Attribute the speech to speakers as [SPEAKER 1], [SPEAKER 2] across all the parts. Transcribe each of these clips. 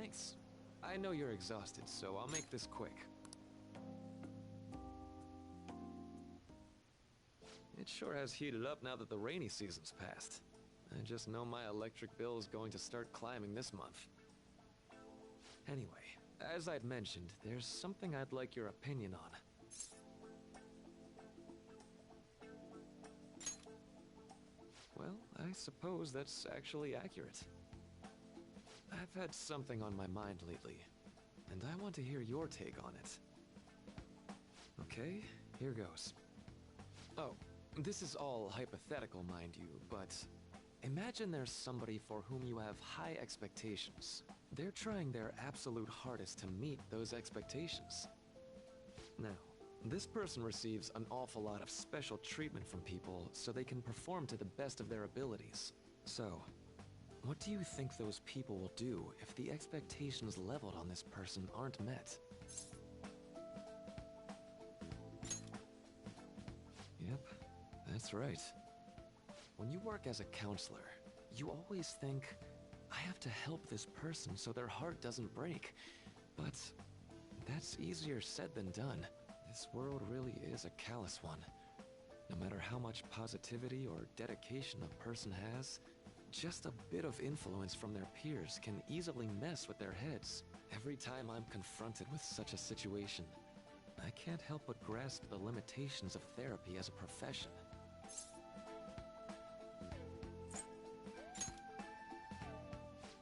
[SPEAKER 1] Thanks. I know you're exhausted, so I'll make this quick. It sure has heated up now that the rainy season's passed. I just know my electric bill is going to start climbing this month. Anyway, as I'd mentioned, there's something I'd like your opinion on. Well, I suppose that's actually accurate. I've had something on my mind lately, and I want to hear your take on it. Okay, here goes. Oh, this is all hypothetical, mind you, but imagine there's somebody for whom you have high expectations. They're trying their absolute hardest to meet those expectations. Now, this person receives an awful lot of special treatment from people so they can perform to the best of their abilities. So, what do you think those people will do if the expectations leveled on this person aren't met? Yep, that's right. When you work as a counselor, you always think, I have to help this person so their heart doesn't break. But that's easier said than done. This world really is a callous one. No matter how much positivity or dedication a person has, just a bit of influence from their peers can easily mess with their heads. Every time I'm confronted with such a situation, I can't help but grasp the limitations of therapy as a profession.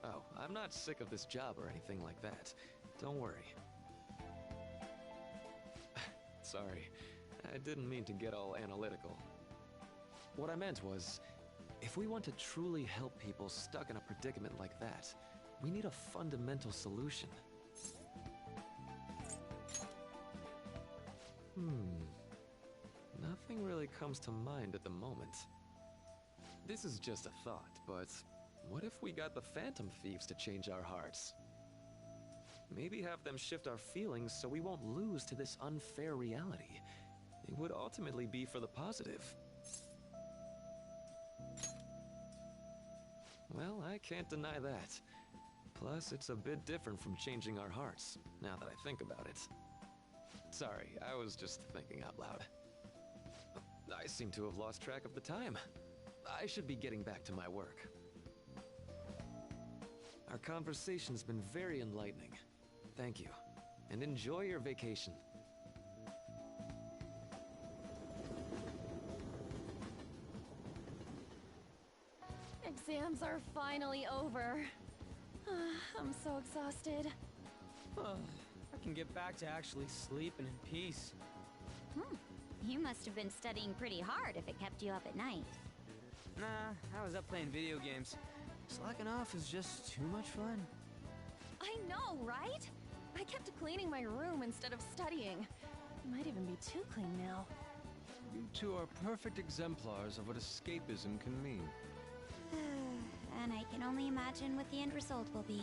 [SPEAKER 1] Oh, I'm not sick of this job or anything like that. Don't worry. Sorry, I didn't mean to get all analytical. What I meant was, if we want to truly help people stuck in a predicament like that, we need a fundamental solution. Nothing really comes to mind at the moment. This is just a thought, but what if we got the Phantom Thieves to change our hearts? Maybe have them shift our feelings so we won't lose to this unfair reality. It would ultimately be for the positive. Well, I can't deny that. Plus, it's a bit different from changing our hearts, now that I think about it. Sorry, I was just thinking out loud. I seem to have lost track of the time. I should be getting back to my work. Our conversation's been very enlightening. Thank you, and enjoy your vacation.
[SPEAKER 2] Exams are finally over. I'm so exhausted.
[SPEAKER 3] I can get back to actually sleeping in peace.
[SPEAKER 4] You must have been studying pretty hard if it kept you up at night.
[SPEAKER 3] Nah, I was up playing video games. Slacking off is just too much fun.
[SPEAKER 2] I know, right? I kept cleaning my room instead of studying. It might even be too clean now.
[SPEAKER 5] You two are perfect exemplars of what escapism can mean.
[SPEAKER 4] And I can only imagine what the end result will be.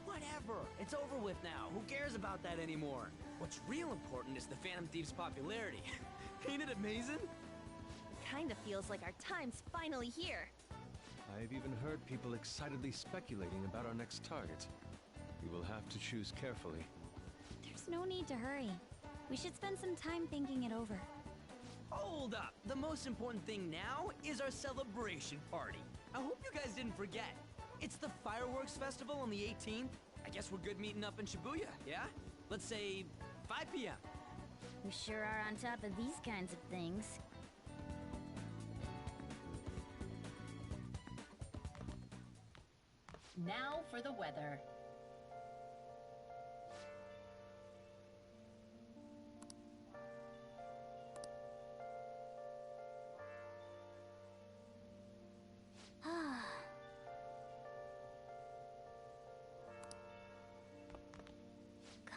[SPEAKER 3] Whatever, it's over with now. Who cares about that anymore? What's real important is the Phantom Thieves' popularity. Ain't it amazing?
[SPEAKER 2] Kinda feels like our time's finally here.
[SPEAKER 5] I've even heard people excitedly speculating about our next target. We will have to choose carefully.
[SPEAKER 4] There's no need to hurry. We should spend some time thinking it over.
[SPEAKER 3] Hold up! The most important thing now is our celebration party. I hope you guys didn't forget. It's the fireworks festival on the 18th. I guess we're good meeting up in Shibuya, yeah? Let's say 5 p.m.
[SPEAKER 4] We sure are on top of these kinds of things.
[SPEAKER 6] Now for the weather.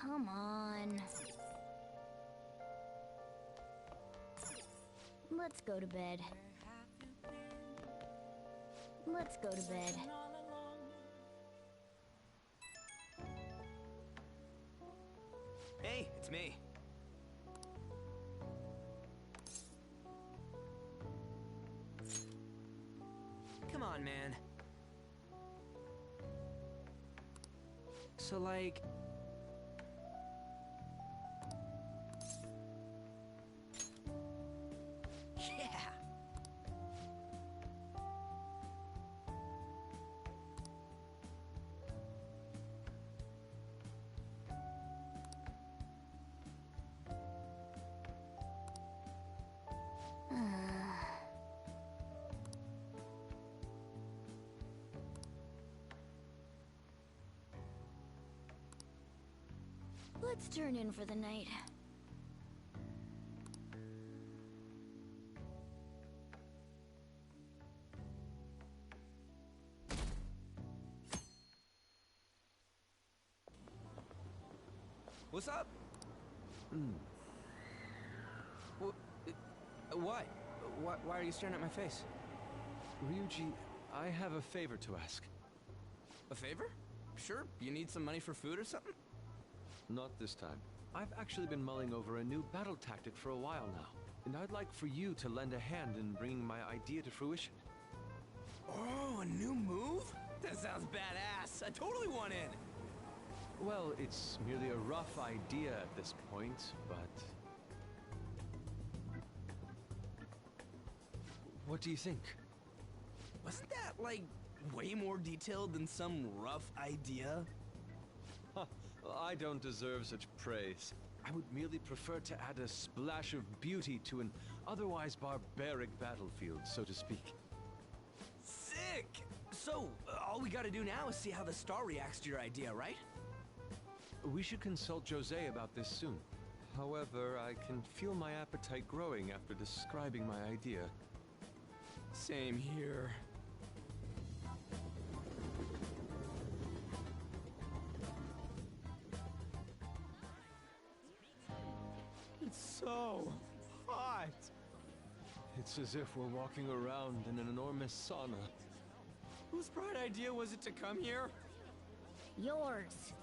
[SPEAKER 4] Come on. Let's go to bed. Let's go to bed.
[SPEAKER 3] Hey, it's me. Come on, man. So, like... Yeah!
[SPEAKER 4] Let's turn in for the night.
[SPEAKER 3] What's up? What? Why are you staring at my face?
[SPEAKER 5] Ryuji, I have a favor to ask.
[SPEAKER 3] A favor? Sure. You need some money for food or something?
[SPEAKER 5] Not this time. I've actually been mulling over a new battle tactic for a while now, and I'd like for you to lend a hand in bringing my idea to fruition.
[SPEAKER 3] Oh, a new move? That sounds badass. I totally want in.
[SPEAKER 5] Well, it's merely a rough idea at this point, but... What do you think?
[SPEAKER 3] Wasn't that, like, way more detailed than some rough idea?
[SPEAKER 5] Huh, well, I don't deserve such praise. I would merely prefer to add a splash of beauty to an otherwise barbaric battlefield, so to speak.
[SPEAKER 3] Sick! So, all we gotta do now is see how the star reacts to your idea, right?
[SPEAKER 5] We should consult Jose about this soon. However, I can feel my appetite growing after describing my idea.
[SPEAKER 3] Same here. It's so hot.
[SPEAKER 5] It's as if we're walking around in an enormous sauna.
[SPEAKER 3] Whose bright idea was it to come here?
[SPEAKER 2] Yours.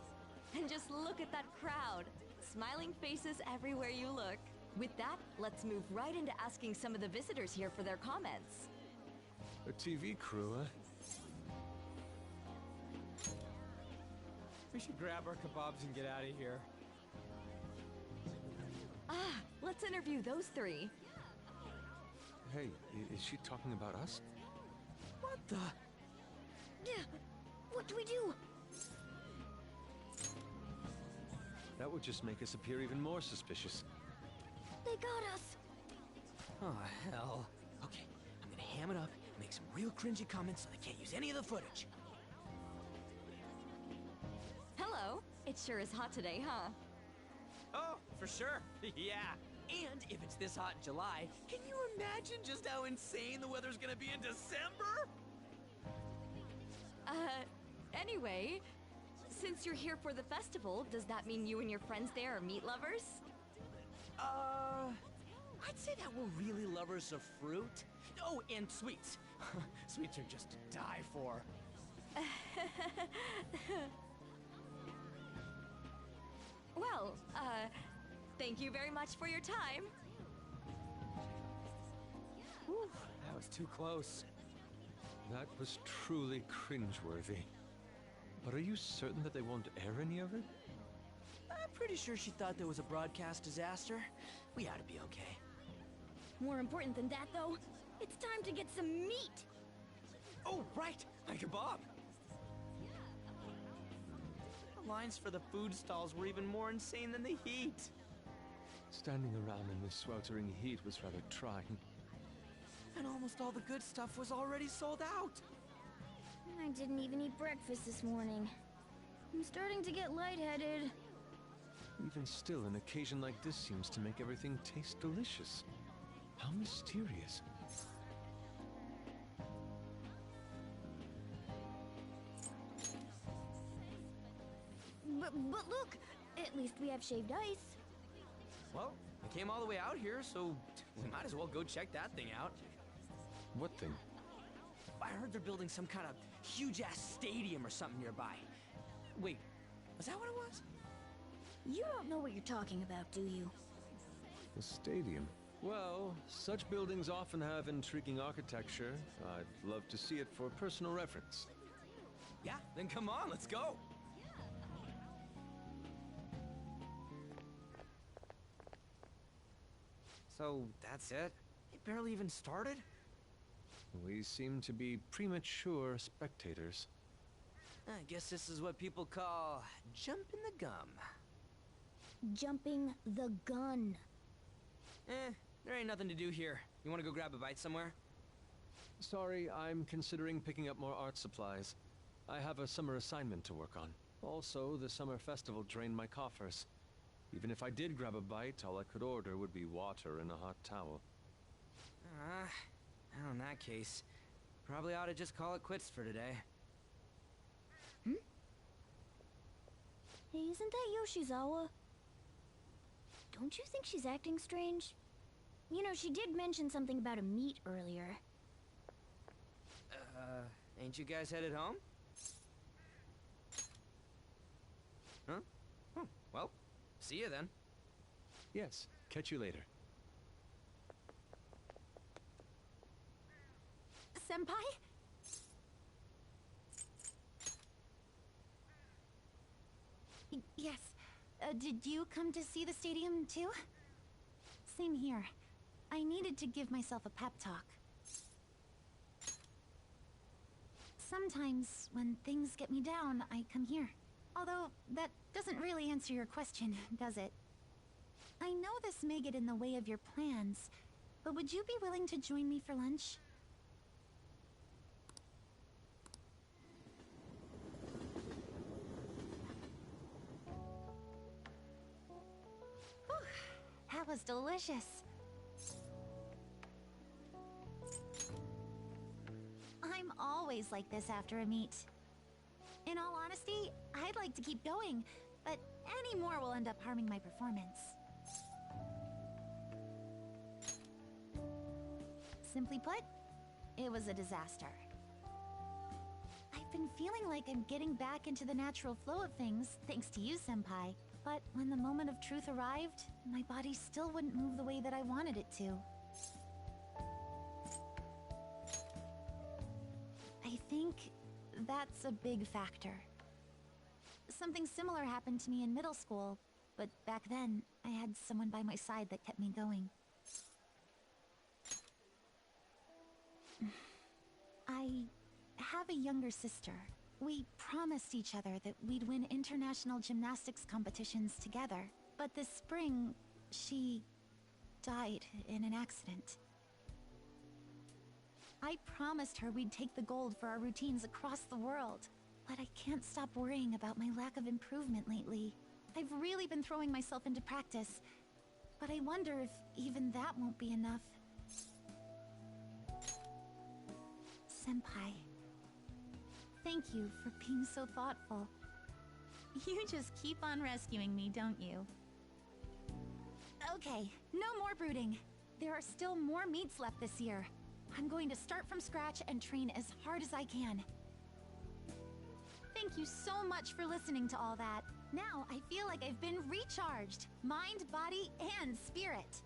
[SPEAKER 2] And just look at that crowd. Smiling faces everywhere you look. With that, let's move right into asking some of the visitors here for their comments.
[SPEAKER 5] A TV crew, huh?
[SPEAKER 3] We should grab our kebabs and get out of here.
[SPEAKER 2] Ah, let's interview those three.
[SPEAKER 5] Hey, is she talking about us?
[SPEAKER 3] What the?
[SPEAKER 2] Yeah, what do we do?
[SPEAKER 5] That would just make us appear even more suspicious.
[SPEAKER 2] They got us.
[SPEAKER 3] Oh, hell. Okay, I'm gonna ham it up and make some real cringy comments so they can't use any of the footage.
[SPEAKER 2] Hello. It sure is hot today, huh?
[SPEAKER 3] Oh, for sure. Yeah. And if it's this hot in July, can you imagine just how insane the weather's gonna be in December?
[SPEAKER 2] Anyway, since you're here for the festival, does that mean you and your friends there are meat lovers?
[SPEAKER 3] I'd say that we're really lovers of fruit. Oh, and sweets. Sweets are just to die for.
[SPEAKER 2] Well, thank you very much for your time.
[SPEAKER 3] Whew, that was too close.
[SPEAKER 5] That was truly cringeworthy. But are you certain that they won't air any of it?
[SPEAKER 3] I'm pretty sure she thought there was a broadcast disaster. We ought to be okay.
[SPEAKER 2] More important than that, though, it's time to get some meat.
[SPEAKER 3] Oh, right! My kebab! The lines for the food stalls were even more insane than the heat.
[SPEAKER 5] Standing around in this sweltering heat was rather trying.
[SPEAKER 3] And almost all the good stuff was already sold out.
[SPEAKER 2] I didn't even eat breakfast this morning. I'm starting to get lightheaded.
[SPEAKER 5] Even still, an occasion like this seems to make everything taste delicious. How mysterious.
[SPEAKER 2] But look, at least we have shaved ice.
[SPEAKER 3] Well, I came all the way out here, so we might as well go check that thing out.
[SPEAKER 5] What thing?
[SPEAKER 3] I heard they're building some kind of huge-ass stadium or something nearby. Wait, was that what it was?
[SPEAKER 2] You don't know what you're talking about, do you?
[SPEAKER 5] A stadium. Well, such buildings often have intriguing architecture. I'd love to see it for personal reference.
[SPEAKER 3] Yeah, then come on, let's go. So, that's it? It barely even started?
[SPEAKER 5] We seem to be premature spectators.
[SPEAKER 3] I guess this is what people call jumping the gum.
[SPEAKER 2] Jumping the gun.
[SPEAKER 3] There ain't nothing to do here. You wanna go grab a bite somewhere?
[SPEAKER 5] Sorry, I'm considering picking up more art supplies. I have a summer assignment to work on. Also, the summer festival drained my coffers. Even if I did grab a bite, all I could order would be water and a hot towel.
[SPEAKER 3] Well, in that case, probably ought to just call it quits for today.
[SPEAKER 2] Hey, isn't that Yoshizawa? Don't you think she's acting strange? You know, she did mention something about a meet earlier.
[SPEAKER 3] Ain't you guys headed home? Huh? Oh, well, see you then.
[SPEAKER 5] Yes, catch you later.
[SPEAKER 2] Senpai? Yes. Did you come to see the stadium too? Same here. I needed to give myself a pep talk. Sometimes, when things get me down, I come here. Although, that doesn't really answer your question, does it? I know this may get in the way of your plans, but would you be willing to join me for lunch? Whew, that was delicious. I'm always like this after a meet. In all honesty, I'd like to keep going, but any more will end up harming my performance. Simply put, it was a disaster. I've been feeling like I'm getting back into the natural flow of things, thanks to you, Senpai. But when the moment of truth arrived, my body still wouldn't move the way that I wanted it to. I think that's a big factor. Something similar happened to me in middle school, but back then, I had someone by my side that kept me going. I have a younger sister. We promised each other that we'd win international gymnastics competitions together. But this spring, she died in an accident. I promised her we'd take the gold for our routines across the world. But I can't stop worrying about my lack of improvement lately. I've really been throwing myself into practice, but I wonder if even that won't be enough. Senpai, thank you for being so thoughtful. You just keep on rescuing me, don't you? Okay, no more brooding. There are still more meets left this year. I'm going to start from scratch and train as hard as I can. Thank you so much for listening to all that. Now I feel like I've been recharged. Mind, body, and spirit.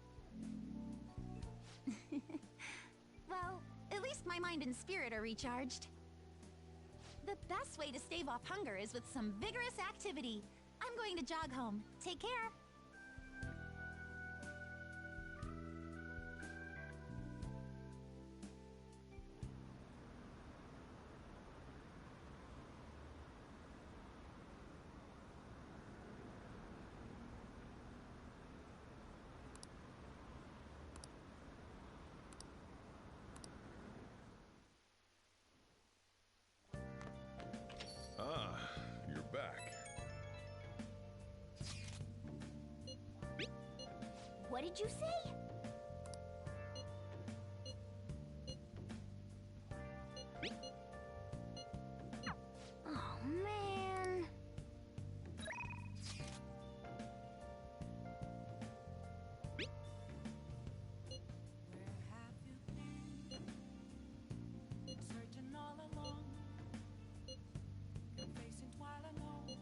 [SPEAKER 2] Well, at least my mind and spirit are recharged. The best way to stave off hunger is with some vigorous activity. I'm going to jog home. Take care.
[SPEAKER 7] Ah, you're back.
[SPEAKER 2] What did you say? Oh, man.
[SPEAKER 8] Searching all along, facing while alone,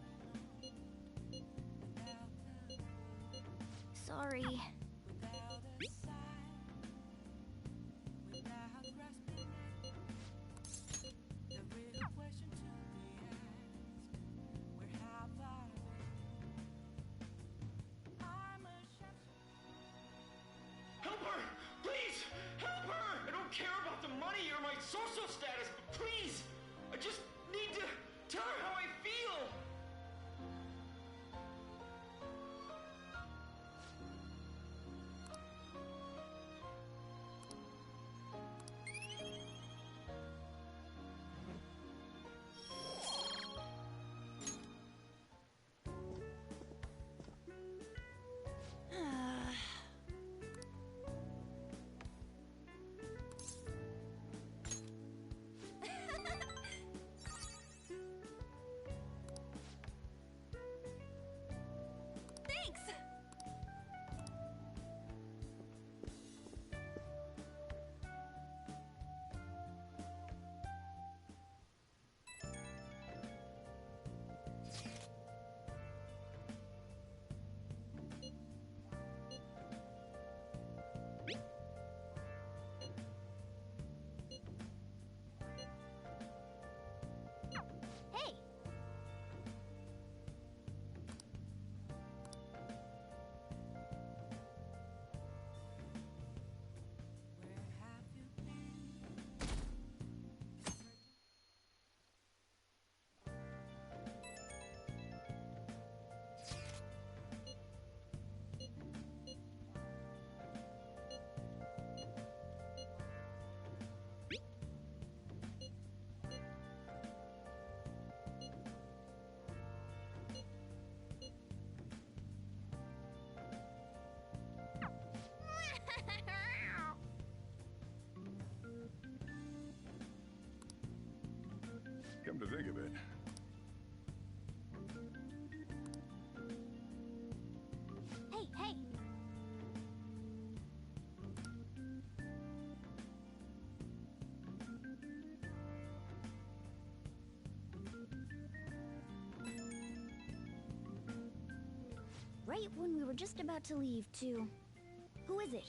[SPEAKER 2] Sorry.
[SPEAKER 8] without a sign, without grasping it. The real question to be asked: where have I been? I'm a chef.
[SPEAKER 7] Please, help her! I don't care about the money or my social status, but please, I just need to tell her how I feel.
[SPEAKER 2] Thanks! Hey!
[SPEAKER 8] Where have you been?
[SPEAKER 9] Come to think of it,
[SPEAKER 2] Hey, hey! Right when we were just about to leave, too. Who is it?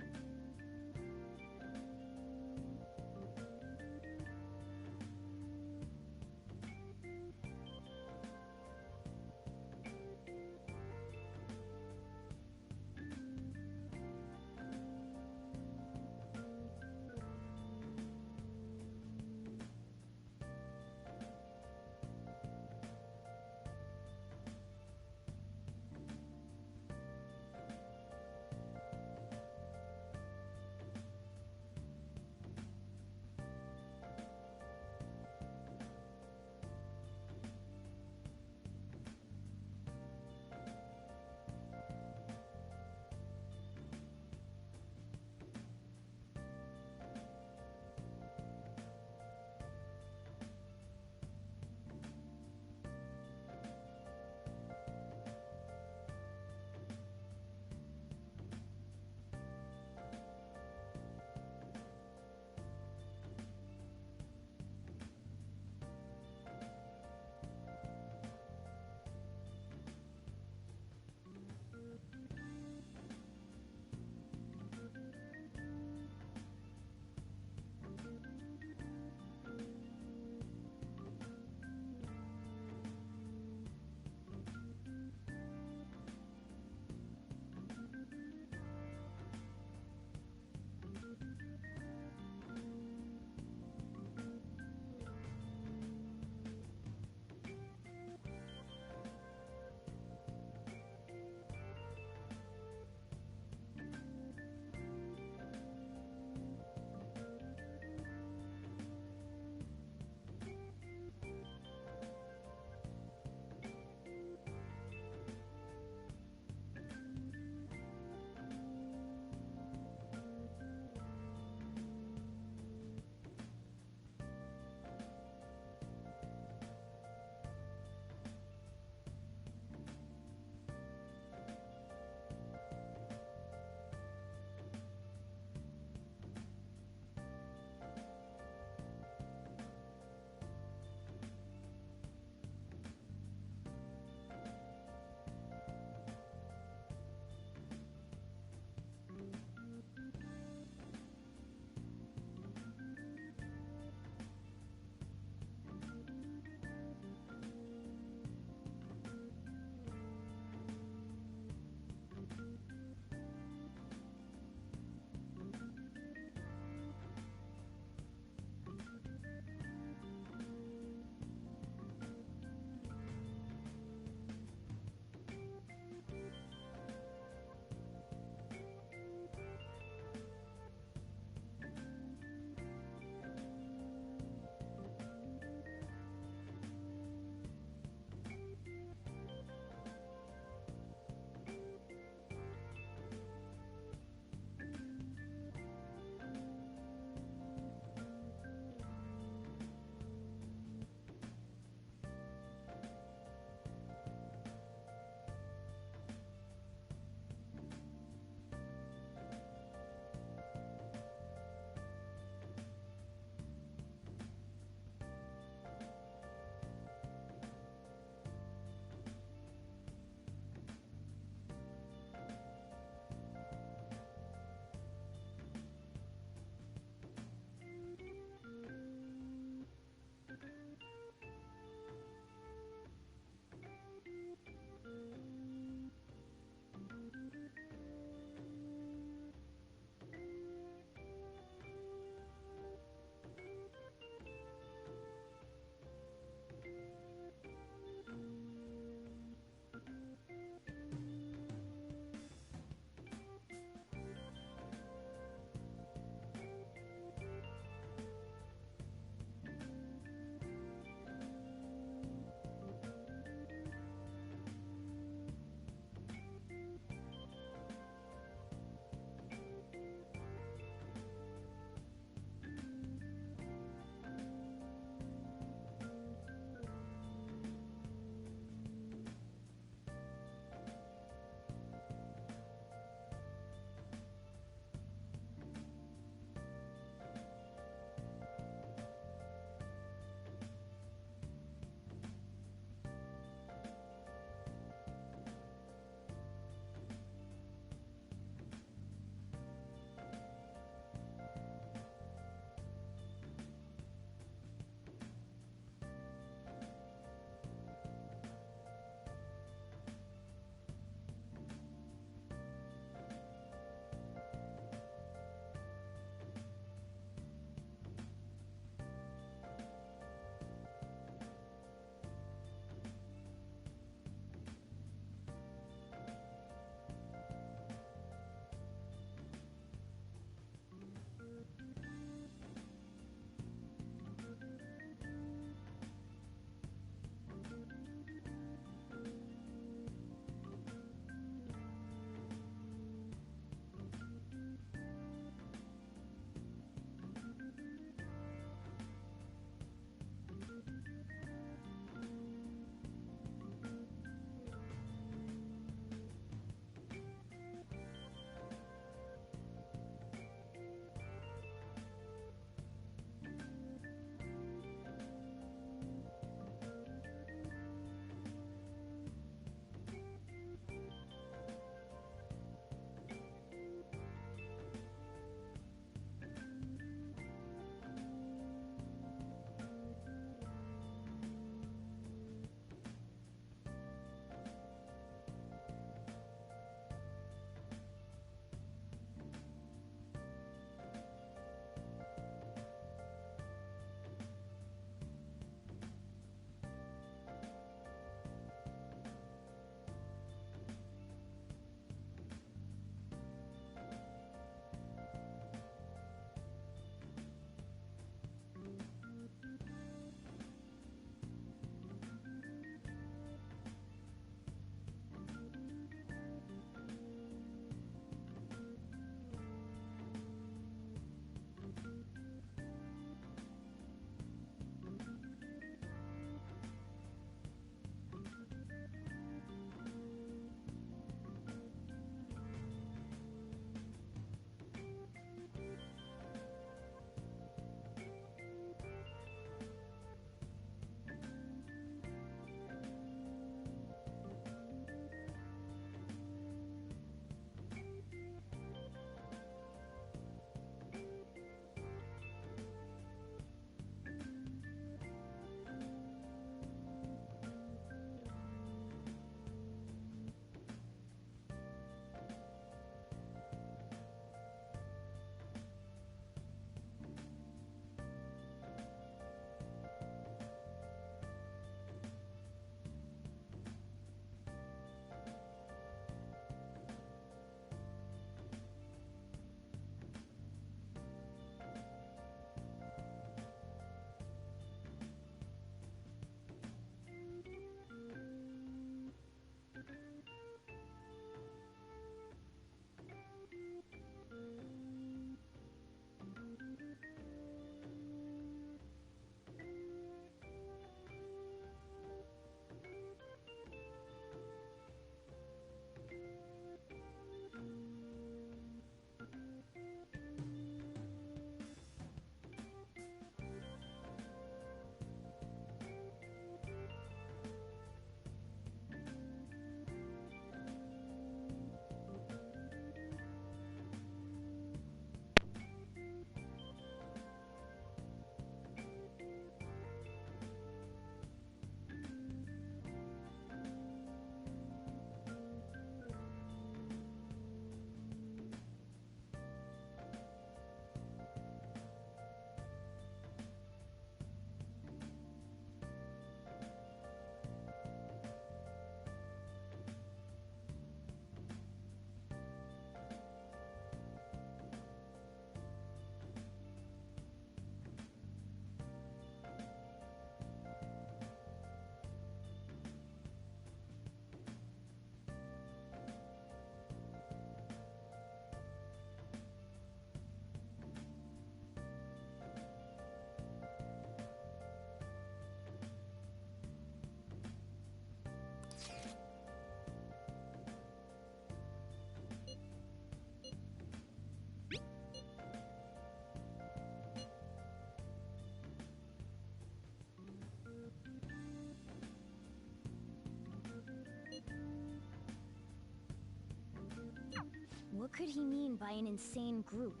[SPEAKER 4] What could he mean by an insane group?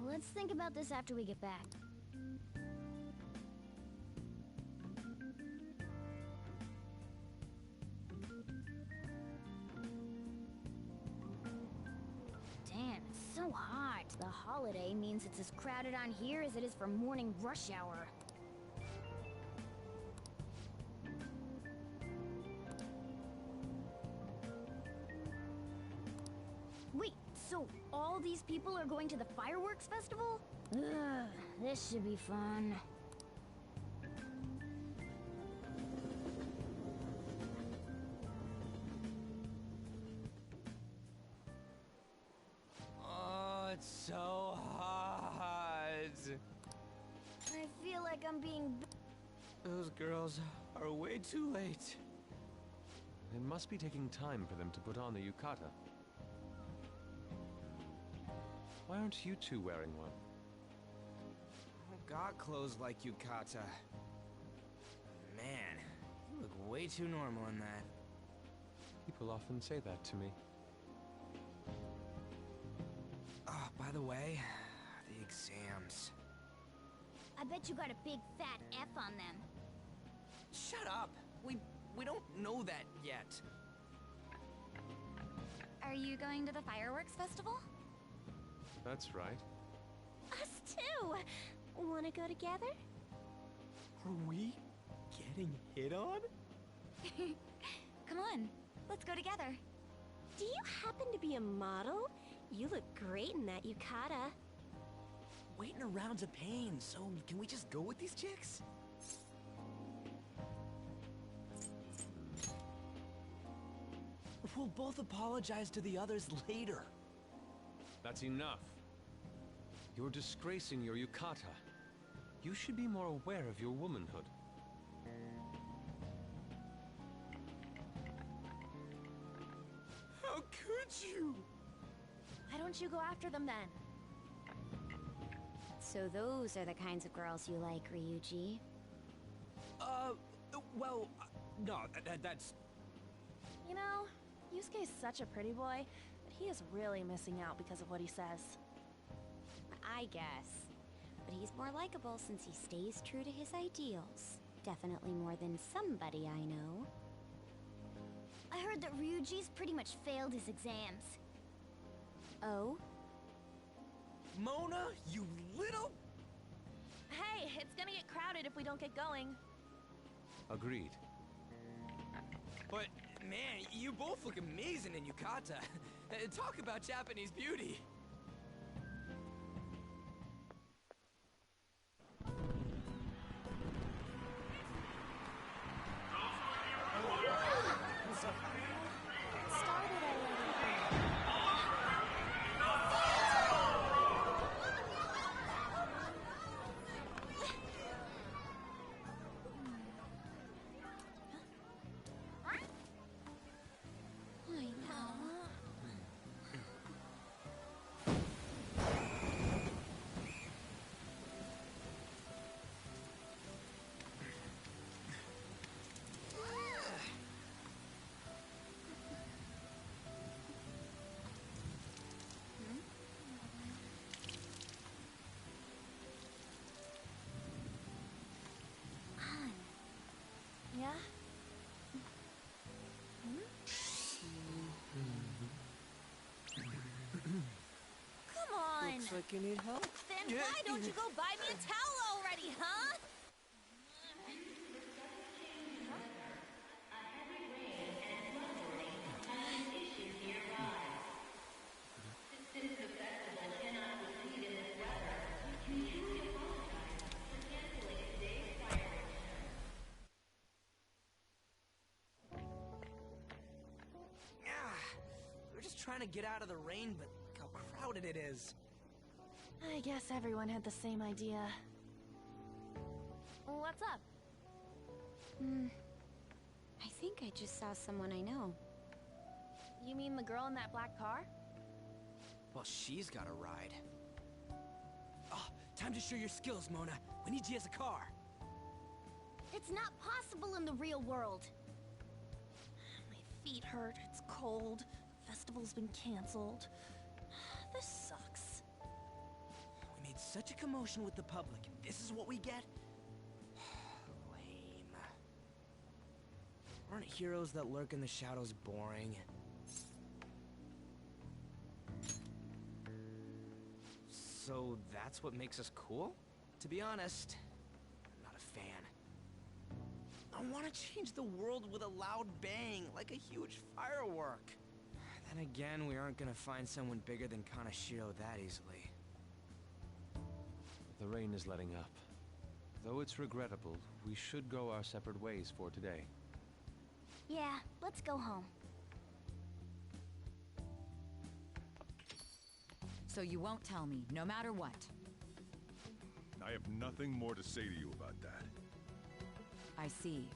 [SPEAKER 4] Let's think about this after we get back. Damn, it's so hot. The holiday means it's as crowded on here as it is for morning rush hour. Wait, so all these people are going to the fireworks festival? Ugh, this should be fun.
[SPEAKER 3] Oh, it's so hot.
[SPEAKER 4] I feel like I'm being...
[SPEAKER 3] Those girls are way too late.
[SPEAKER 5] It must be taking time for them to put on the yukata. Why aren't you two wearing one?
[SPEAKER 3] I don't got clothes like yukata. Man, you look way too normal in that.
[SPEAKER 5] People often say that to me.
[SPEAKER 3] Oh, by the way, the exams.
[SPEAKER 4] I bet you got a big fat F on them.
[SPEAKER 3] Shut up! We don't know that yet.
[SPEAKER 2] Are you going to the fireworks festival?
[SPEAKER 5] That's right.
[SPEAKER 4] Us too! Wanna go together?
[SPEAKER 3] Are we getting hit on?
[SPEAKER 2] Come on, let's go together.
[SPEAKER 10] Do you happen to be a model? You look great in that yukata.
[SPEAKER 3] Waiting around's a pain, so can we just go with these chicks? We'll both apologize to the others later.
[SPEAKER 5] That's enough. You're disgracing your yukata. You should be more aware of your womanhood.
[SPEAKER 3] How could you?
[SPEAKER 2] Why don't you go after them then?
[SPEAKER 4] So those are the kinds of girls you like, Ryuji.
[SPEAKER 3] Well, no, that's...
[SPEAKER 11] You know, Yusuke's such a pretty boy, but he is really missing out because of what he says.
[SPEAKER 4] I guess. But he's more likable since he stays true to his ideals. Definitely more than somebody I know. I heard that Ryuji's pretty much failed his exams. Oh?
[SPEAKER 3] Mona, you little...
[SPEAKER 11] Hey, it's gonna get crowded if we don't get going.
[SPEAKER 5] Agreed.
[SPEAKER 3] But, man, you both look amazing in yukata. Talk about Japanese beauty.
[SPEAKER 11] Yeah?
[SPEAKER 2] Come on!
[SPEAKER 3] Looks like you need help.
[SPEAKER 11] Then why don't you go buy me a towel already, huh?
[SPEAKER 3] We're just trying to get out of the rain, but look how crowded it is.
[SPEAKER 11] I guess everyone had the same idea. What's up?
[SPEAKER 4] I think I just saw someone I know.
[SPEAKER 11] You mean the girl in that black car?
[SPEAKER 3] Well, she's got a ride. Oh, time to show your skills, Mona. We need you as a car.
[SPEAKER 2] It's not possible in the real world.
[SPEAKER 11] My feet hurt, it's cold. festival's been canceled. This sucks.
[SPEAKER 3] We made such a commotion with the public, and this is what we get? Lame. Aren't heroes that lurk in the shadows boring? So that's what makes us cool? To be honest, I'm not a fan. I want to change the world with a loud bang, like a huge firework. Then again, we aren't gonna find someone bigger than Kanashiro that easily.
[SPEAKER 5] The rain is letting up. Though it's regrettable, we should go our separate ways for today.
[SPEAKER 4] Yeah, let's go home.
[SPEAKER 12] So you won't tell me, no matter what.
[SPEAKER 9] I have nothing more to say to you about that.
[SPEAKER 12] I see.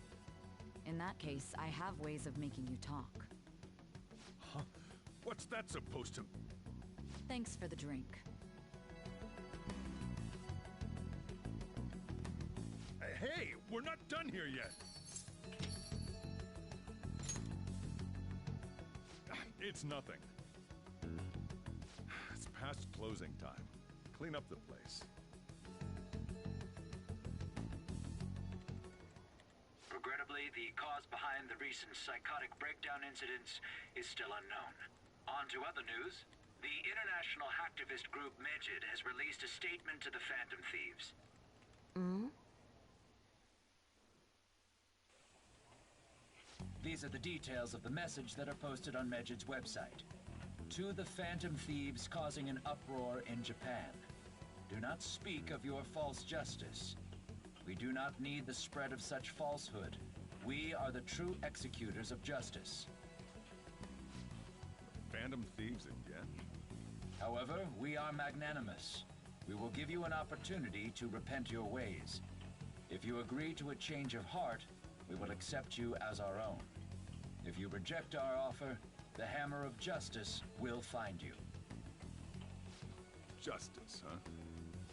[SPEAKER 12] In that case, I have ways of making you talk.
[SPEAKER 9] Huh? What's that supposed to...
[SPEAKER 12] Thanks for the drink.
[SPEAKER 9] Hey, we're not done here yet! It's nothing. It's past closing time. Clean up the place.
[SPEAKER 13] Regrettably, the cause behind the recent psychotic breakdown incidents is still unknown. On to other news. The international hacktivist group Megid has released a statement to the Phantom Thieves. These are the details of the message that are posted on Megid's website. To the Phantom Thieves causing an uproar in Japan. Do not speak of your false justice. We do not need the spread of such falsehood. We are the true executors of justice.
[SPEAKER 9] Phantom Thieves again?
[SPEAKER 13] However, we are magnanimous. We will give you an opportunity to repent your ways. If you agree to a change of heart, we will accept you as our own. If you reject our offer, the hammer of justice will find you.
[SPEAKER 9] Justice, huh?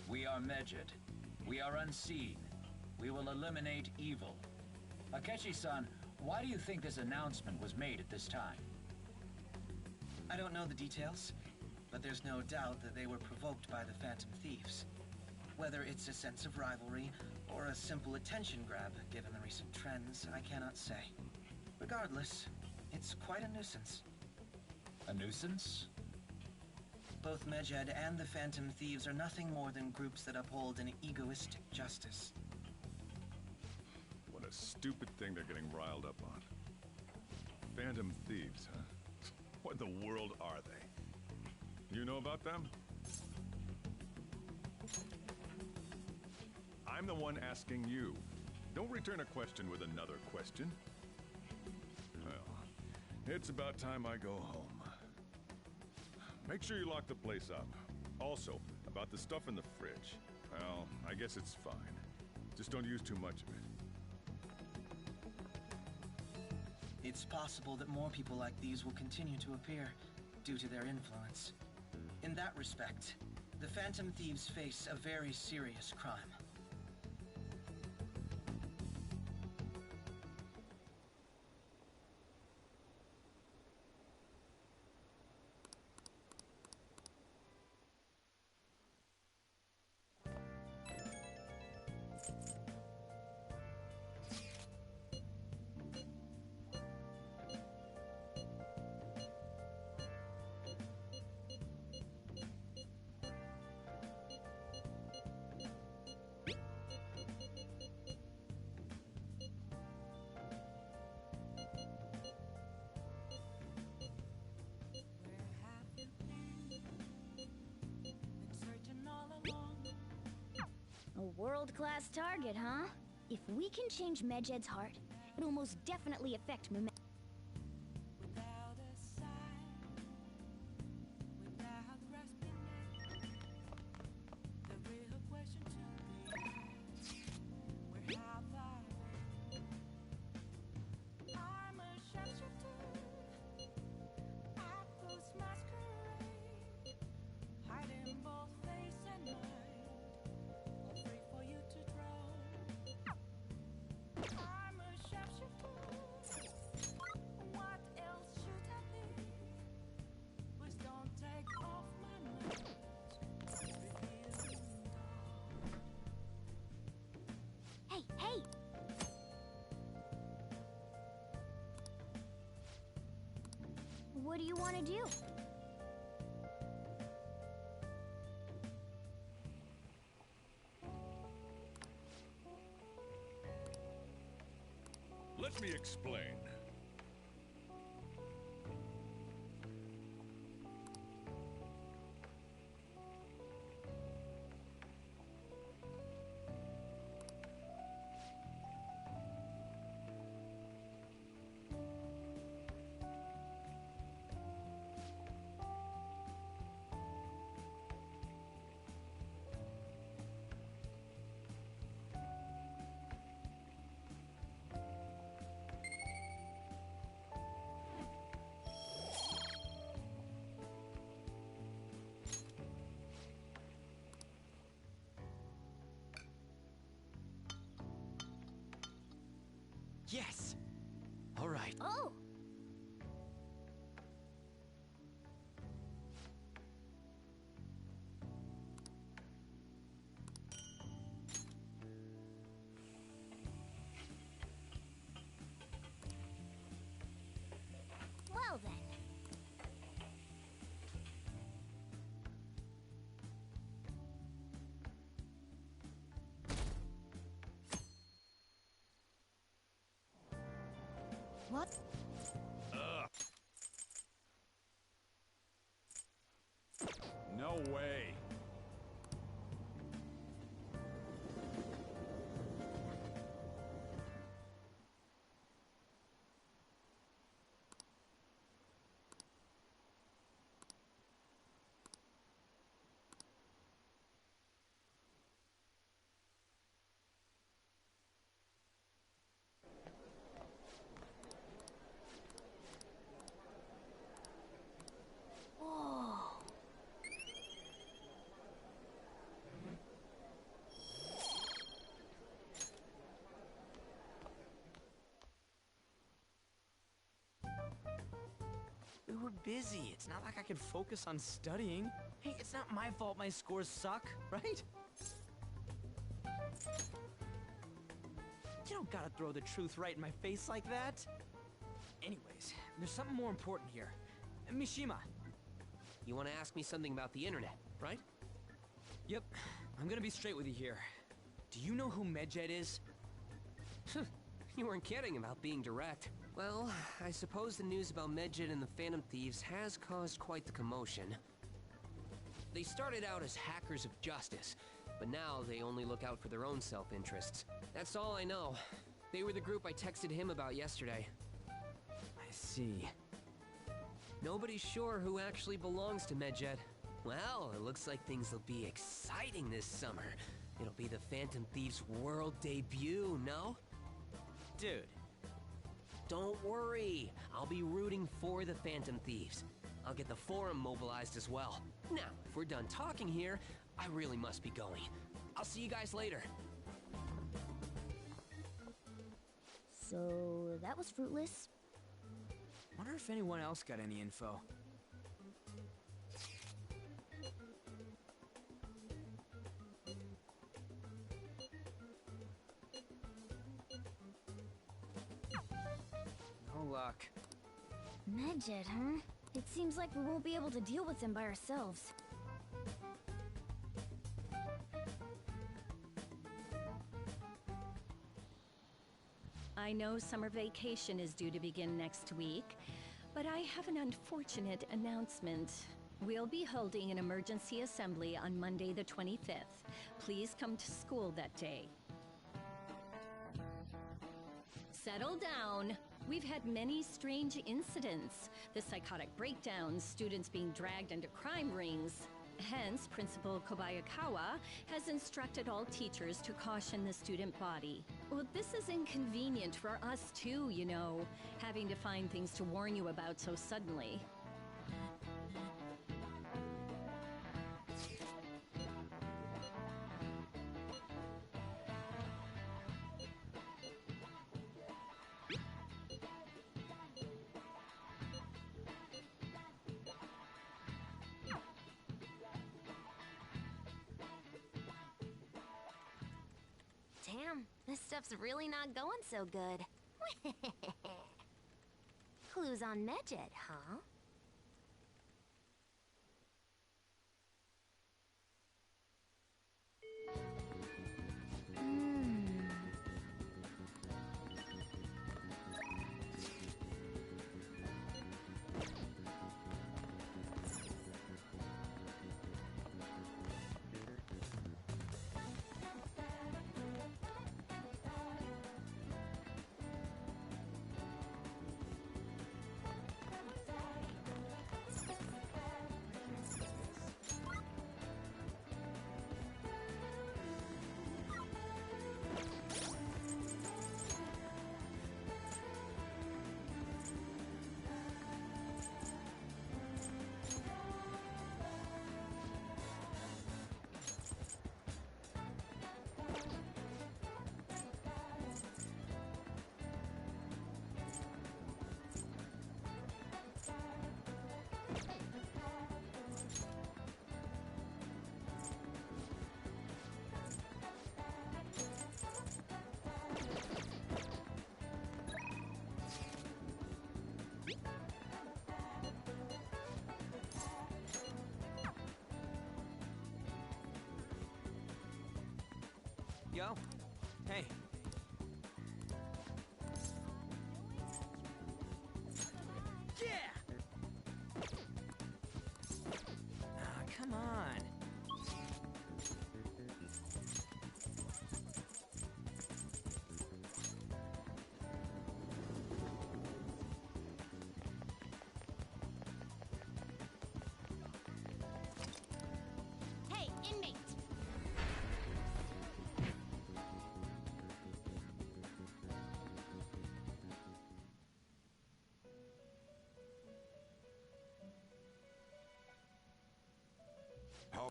[SPEAKER 13] We are Megid. We are unseen. We will eliminate evil. Akechi-san, why do you think this announcement was made at this time?
[SPEAKER 14] I don't know the details, but there's no doubt that they were provoked by the Phantom Thieves. Whether it's a sense of rivalry or a simple attention grab, given the recent trends, I cannot say. Regardless, it's quite a nuisance.
[SPEAKER 13] A nuisance?
[SPEAKER 14] Both Megid and the Phantom Thieves are nothing more than groups that uphold an egoistic justice.
[SPEAKER 9] What a stupid thing they're getting riled up on. Phantom Thieves, huh? What in the world are they? You know about them? I'm the one asking you. Don't return a question with another question. Well, it's about time I go home. Make sure you lock the place up. Also, about the stuff in the fridge. Well, I guess it's fine. Just don't use too much of it.
[SPEAKER 14] It's possible that more people like these will continue to appear due to their influence. In that respect, the Phantom Thieves face a very serious crime.
[SPEAKER 4] A world-class target, huh? If we can change Medjed's heart, it'll most definitely affect momentum.
[SPEAKER 8] Without a sign, without grasping it, the real question to be asked, where have I been? I'm a sharpshooter at those masquerade, hiding both face and mind, afraid for you to drown. I'm a sharpshooter.
[SPEAKER 4] What do you want to do?
[SPEAKER 9] Let me explain.
[SPEAKER 3] Yes! All right.
[SPEAKER 4] Oh! Well then. What?
[SPEAKER 9] No way.
[SPEAKER 4] Whoa.
[SPEAKER 3] We were busy. It's not like I could focus on studying. Hey, it's not my fault my scores suck, right? You don't gotta throw the truth right in my face like that. Anyways, there's something more important here. Mishima.
[SPEAKER 15] You want to ask me something about the internet, right?
[SPEAKER 3] Yep, I'm gonna be straight with you here. Do you know who Medjed is?
[SPEAKER 15] You weren't kidding about being direct. Well, I suppose the news about Medjed and the Phantom Thieves has caused quite the commotion. They started out as hackers of justice, but now they only look out for their own self-interests. That's all I know. They were the group I texted him about yesterday.
[SPEAKER 3] I see.
[SPEAKER 15] Nobody's sure who actually belongs to Medjed. Well, it looks like things will be exciting this summer. It'll be the Phantom Thieves' world debut, no?
[SPEAKER 3] Dude.
[SPEAKER 15] Don't worry. I'll be rooting for the Phantom Thieves. I'll get the forum mobilized as well. Now, if we're done talking here, I really must be going. I'll see you guys later.
[SPEAKER 4] So, that was fruitless.
[SPEAKER 3] Wonder if anyone else got any info. No luck.
[SPEAKER 4] Medjed, huh? It seems like we won't be able to deal with him by ourselves.
[SPEAKER 6] I know summer vacation is due to begin next week, but I have an unfortunate announcement. We'll be holding an emergency assembly on Monday the 25th. Please come to school that day. Settle down. We've had many strange incidents. The psychotic breakdowns, students being dragged into crime rings. Hence, Principal Kobayakawa has instructed all teachers to caution the student body. Well, this is inconvenient for us too, you know, having to find things to warn you about so suddenly.
[SPEAKER 4] Damn, this stuff's really not going so good. Clues on Medjed, huh?
[SPEAKER 3] Yo. Hey. Yeah! Ah, come on.
[SPEAKER 4] Hey, inmate!
[SPEAKER 9] How?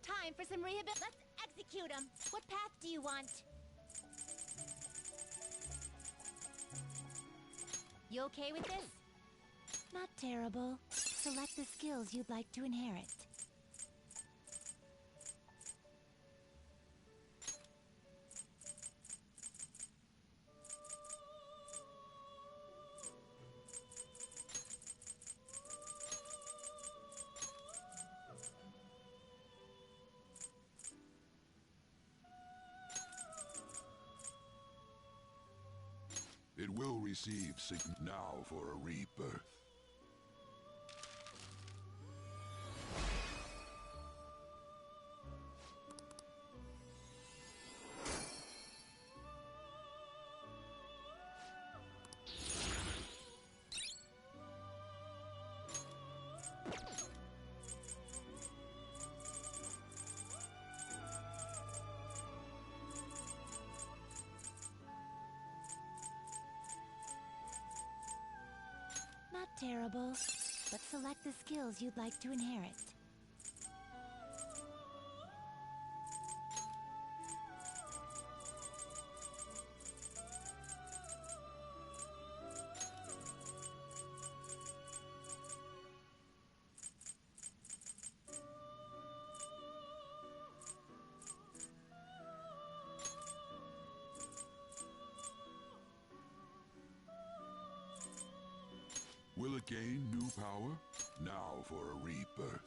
[SPEAKER 4] Time for some rehabilitation. Let's execute him. What path do you want? You okay with this? Not terrible. Select the skills you'd like to inherit.
[SPEAKER 9] It will receive now for a rebirth.
[SPEAKER 4] Not terrible, but select the skills you'd like to inherit.
[SPEAKER 9] Will it gain new power? Now for a rebirth.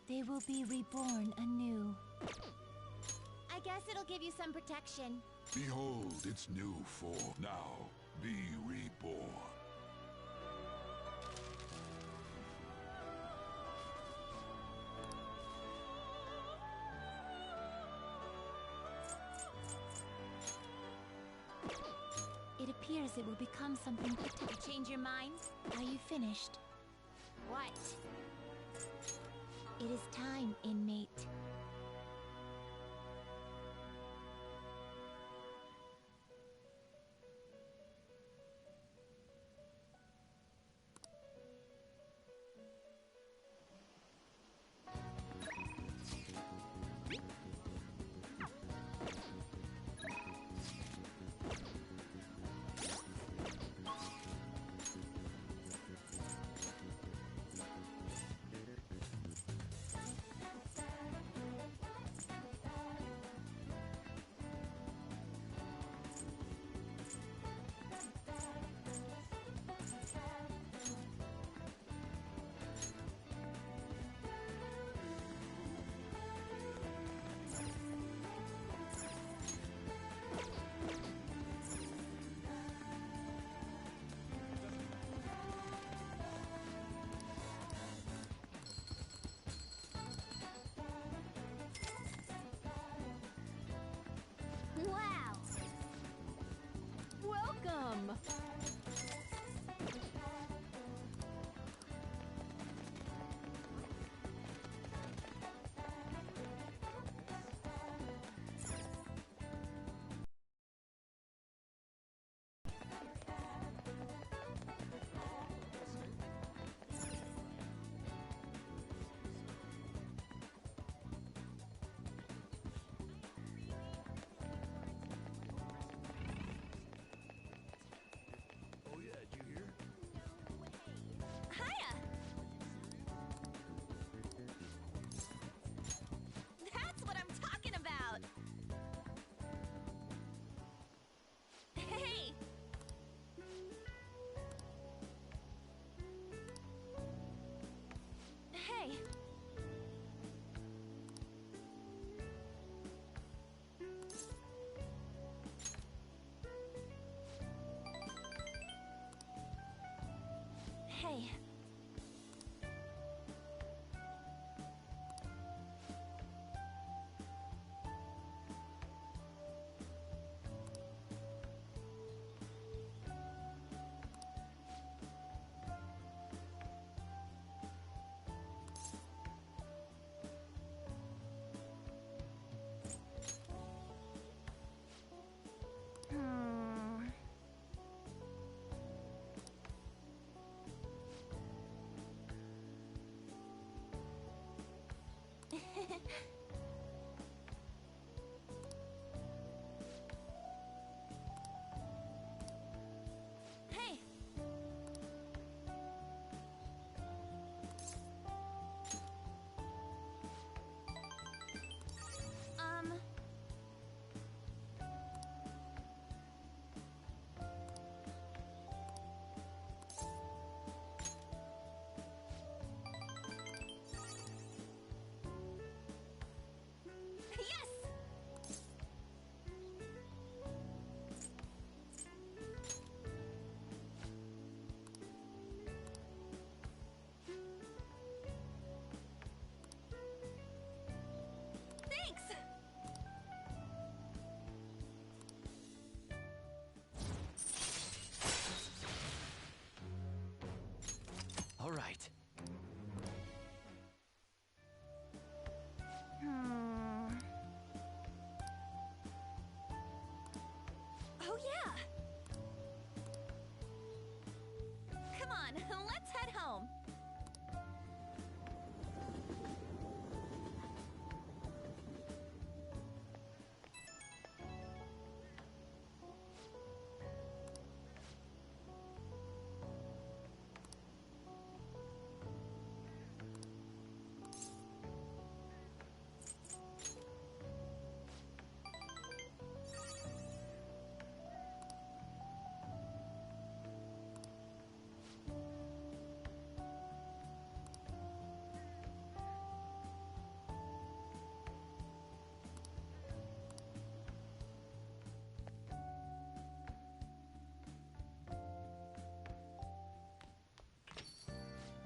[SPEAKER 4] They will be reborn anew. I guess it'll give you some protection.
[SPEAKER 9] Behold its new form. Now, be reborn.
[SPEAKER 4] It appears it will become something protected. You change your mind? Are you finished? What? It is time, inmate.
[SPEAKER 11] Hey. Hey. Yes! Thanks!
[SPEAKER 1] All right.
[SPEAKER 11] Oh yeah! Come on, let's head home.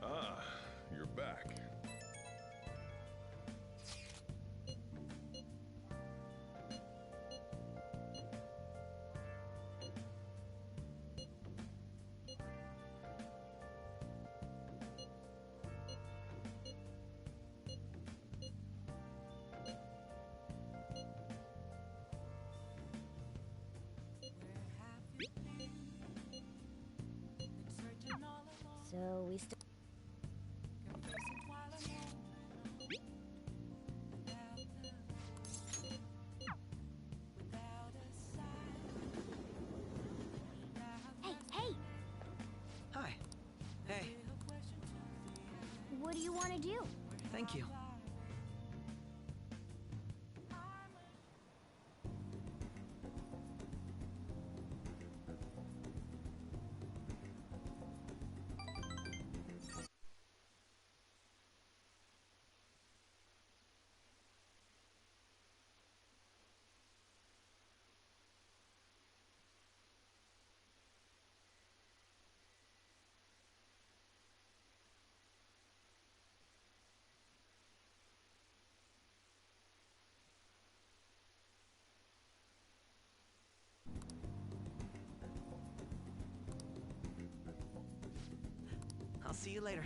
[SPEAKER 9] Ah, you're back.
[SPEAKER 4] So we still. Hey, hey!
[SPEAKER 14] Hi. Hey,
[SPEAKER 4] What do you want to do?
[SPEAKER 14] thank you. I'll see you later.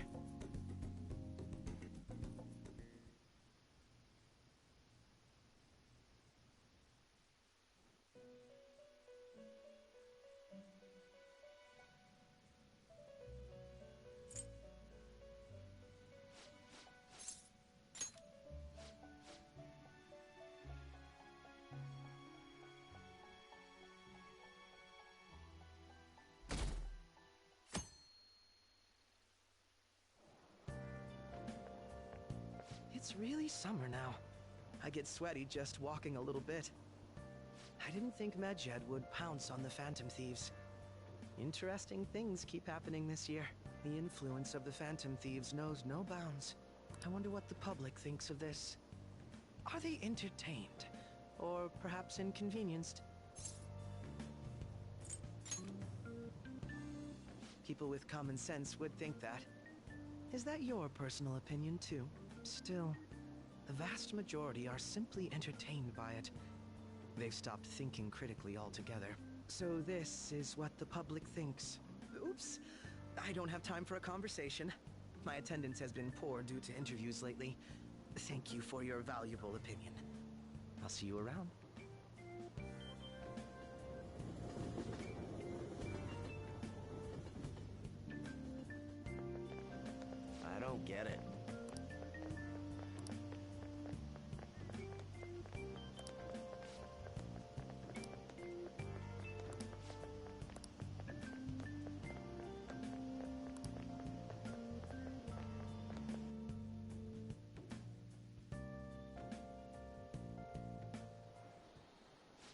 [SPEAKER 14] It's really summer now. I get sweaty just walking a little bit. I didn't think Medjed would pounce on the Phantom Thieves. Interesting things keep happening this year. The influence of the Phantom Thieves knows no bounds. I wonder what the public thinks of this. Are they entertained? Or perhaps inconvenienced? People with common sense would think that. Is that your personal opinion, too? Still, the vast majority are simply entertained by it. They've stopped thinking critically altogether. So this is what the public thinks. Oops. I don't have time for a conversation. My attendance has been poor due to interviews lately. Thank you for your valuable opinion. I'll see you around.
[SPEAKER 16] I don't get it.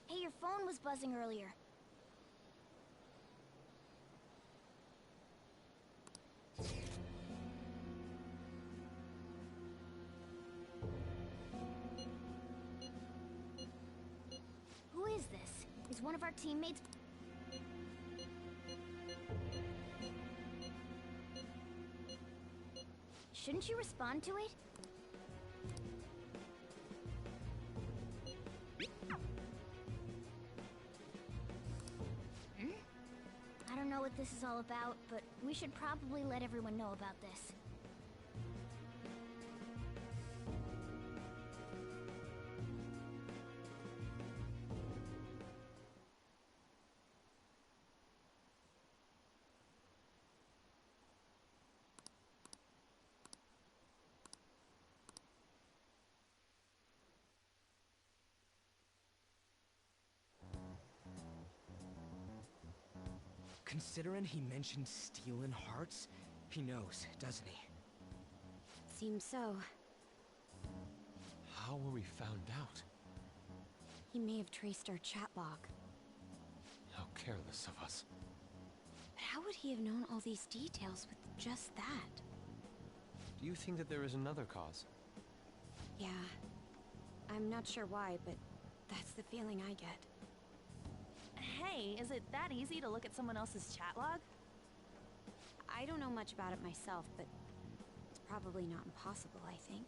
[SPEAKER 4] Hey, your phone was buzzing earlier. Who is this? Is one of our teammates... Shouldn't you respond to it? I don't know what this is all about, but we should probably let everyone know about this.
[SPEAKER 3] Considering he mentioned stealing hearts, he knows, doesn't he?
[SPEAKER 4] Seems so.
[SPEAKER 5] How were we found out?
[SPEAKER 4] He may have traced our chat log.
[SPEAKER 5] How careless of us.
[SPEAKER 4] But how would he have known all these details with just that?
[SPEAKER 5] Do you think that there is another cause?
[SPEAKER 4] Yeah. I'm not sure why, but that's the feeling I get.
[SPEAKER 11] Hey, is it that easy to look at someone else's chat log?
[SPEAKER 4] I don't know much about it myself, but it's probably not impossible, I think.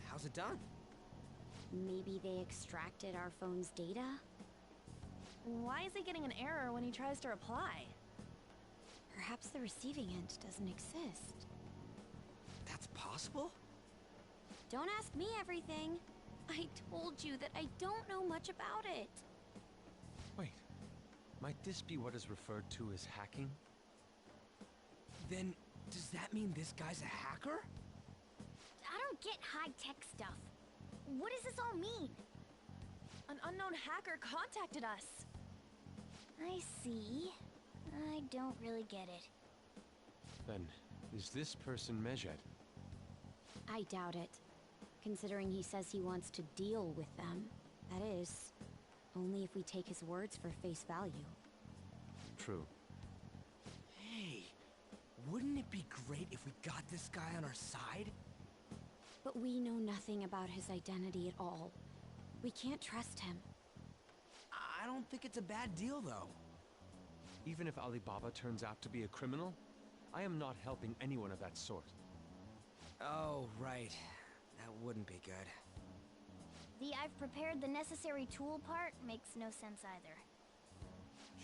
[SPEAKER 3] How's it done?
[SPEAKER 4] Maybe they extracted our phone's data?
[SPEAKER 11] Why is he getting an error when he tries to reply?
[SPEAKER 4] Perhaps the receiving end doesn't exist.
[SPEAKER 3] That's possible?
[SPEAKER 4] Don't ask me everything. I told you that I don't know much about it.
[SPEAKER 5] Wait, might this be what is referred to as hacking?
[SPEAKER 3] Then, does that mean this guy's a hacker?
[SPEAKER 4] I don't get high-tech stuff. What does this all mean?
[SPEAKER 11] An unknown hacker contacted us.
[SPEAKER 4] I see. I don't really get it.
[SPEAKER 5] Then, is this person Medjed?
[SPEAKER 4] I doubt it. Considering he says he wants to deal with them. That is, only if we take his words for face value.
[SPEAKER 5] True.
[SPEAKER 3] Hey, wouldn't it be great if we got this guy on our side?
[SPEAKER 4] But we know nothing about his identity at all. We can't trust him.
[SPEAKER 3] I don't think it's a bad deal, though.
[SPEAKER 5] Even if Alibaba turns out to be a criminal, I am not helping anyone of that sort.
[SPEAKER 3] Oh, right. That wouldn't be good.
[SPEAKER 4] The I've prepared the necessary tool part makes no sense either.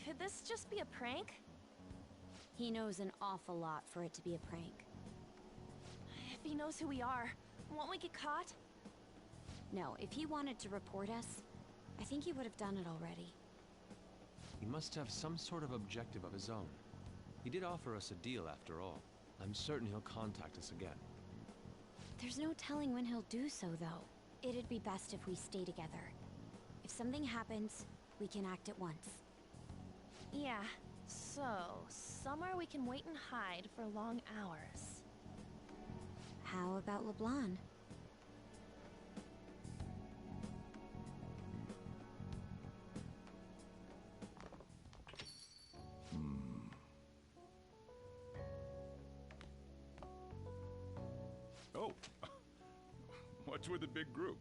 [SPEAKER 11] Could this just be a prank?
[SPEAKER 4] He knows an awful lot for it to be a prank.
[SPEAKER 11] If he knows who we are, won't we get caught?
[SPEAKER 4] No, if he wanted to report us, I think he would have done it already.
[SPEAKER 5] He must have some sort of objective of his own. He did offer us a deal after all. I'm certain he'll contact us again.
[SPEAKER 4] There's no telling when he'll do so, though. It'd be best if we stay together. If something happens, we can act at once.
[SPEAKER 11] Yeah, so somewhere we can wait and hide for long hours.
[SPEAKER 4] How about LeBlanc?
[SPEAKER 9] Oh, what's with the big group?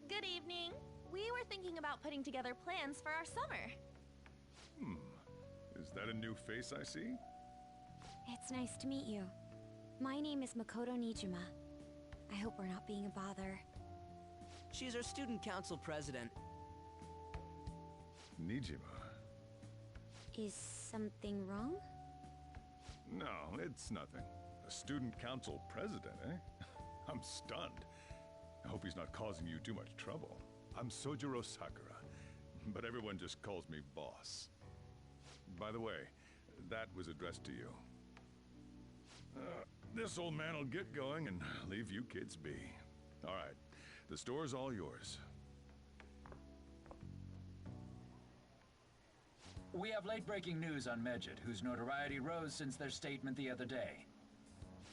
[SPEAKER 11] Good evening. We were thinking about putting together plans for our summer.
[SPEAKER 9] Is Is that a new face I see?
[SPEAKER 4] It's nice to meet you. My name is Makoto Nijima. I hope we're not being a bother.
[SPEAKER 3] She's our student council president.
[SPEAKER 9] Nijima.
[SPEAKER 4] Is something wrong?
[SPEAKER 9] No, it's nothing. A student council president, eh? I'm stunned. I hope he's not causing you too much trouble. I'm Sojiro Sakura, but everyone just calls me boss. By the way, that was addressed to you. This old man will get going and leave you kids be. All right, the store's all yours.
[SPEAKER 13] We have late-breaking news on Medjed, whose notoriety rose since their statement the other day.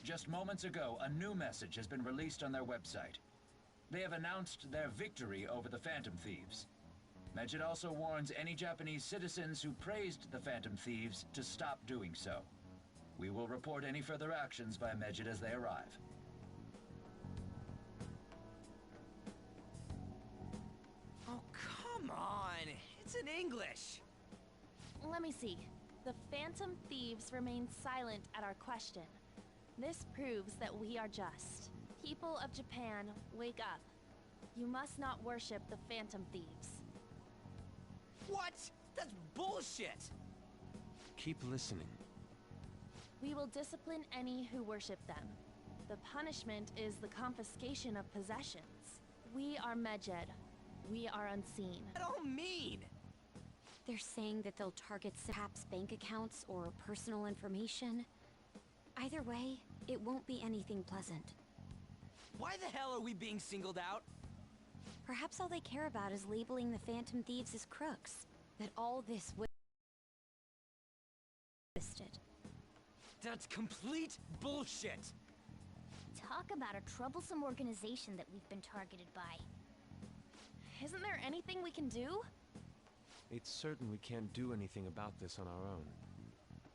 [SPEAKER 13] Just moments ago, a new message has been released on their website. They have announced their victory over the Phantom Thieves. Medjed also warns any Japanese citizens who praised the Phantom Thieves to stop doing so. We will report any further actions by Medjed as they arrive.
[SPEAKER 3] Oh, come on! It's in English!
[SPEAKER 11] Let me see. The Phantom Thieves remain silent at our question. This proves that we are just. People of Japan, wake up. You must not worship the Phantom Thieves.
[SPEAKER 3] What? That's bullshit!
[SPEAKER 5] Keep listening.
[SPEAKER 11] We will discipline any who worship them. The punishment is the confiscation of possessions. We are Medjed. We are unseen.
[SPEAKER 3] I don't mean!
[SPEAKER 4] They're saying that they'll target perhaps bank accounts or personal information. Either way, it won't be anything pleasant.
[SPEAKER 3] Why the hell are we being singled out?
[SPEAKER 4] Perhaps all they care about is labeling the Phantom Thieves as crooks. That all this was twisted.
[SPEAKER 3] That's complete bullshit!
[SPEAKER 17] Talk about a troublesome organization that we've been targeted by.
[SPEAKER 11] Isn't there anything we can do?
[SPEAKER 5] It's certain we can't do anything about this on our own.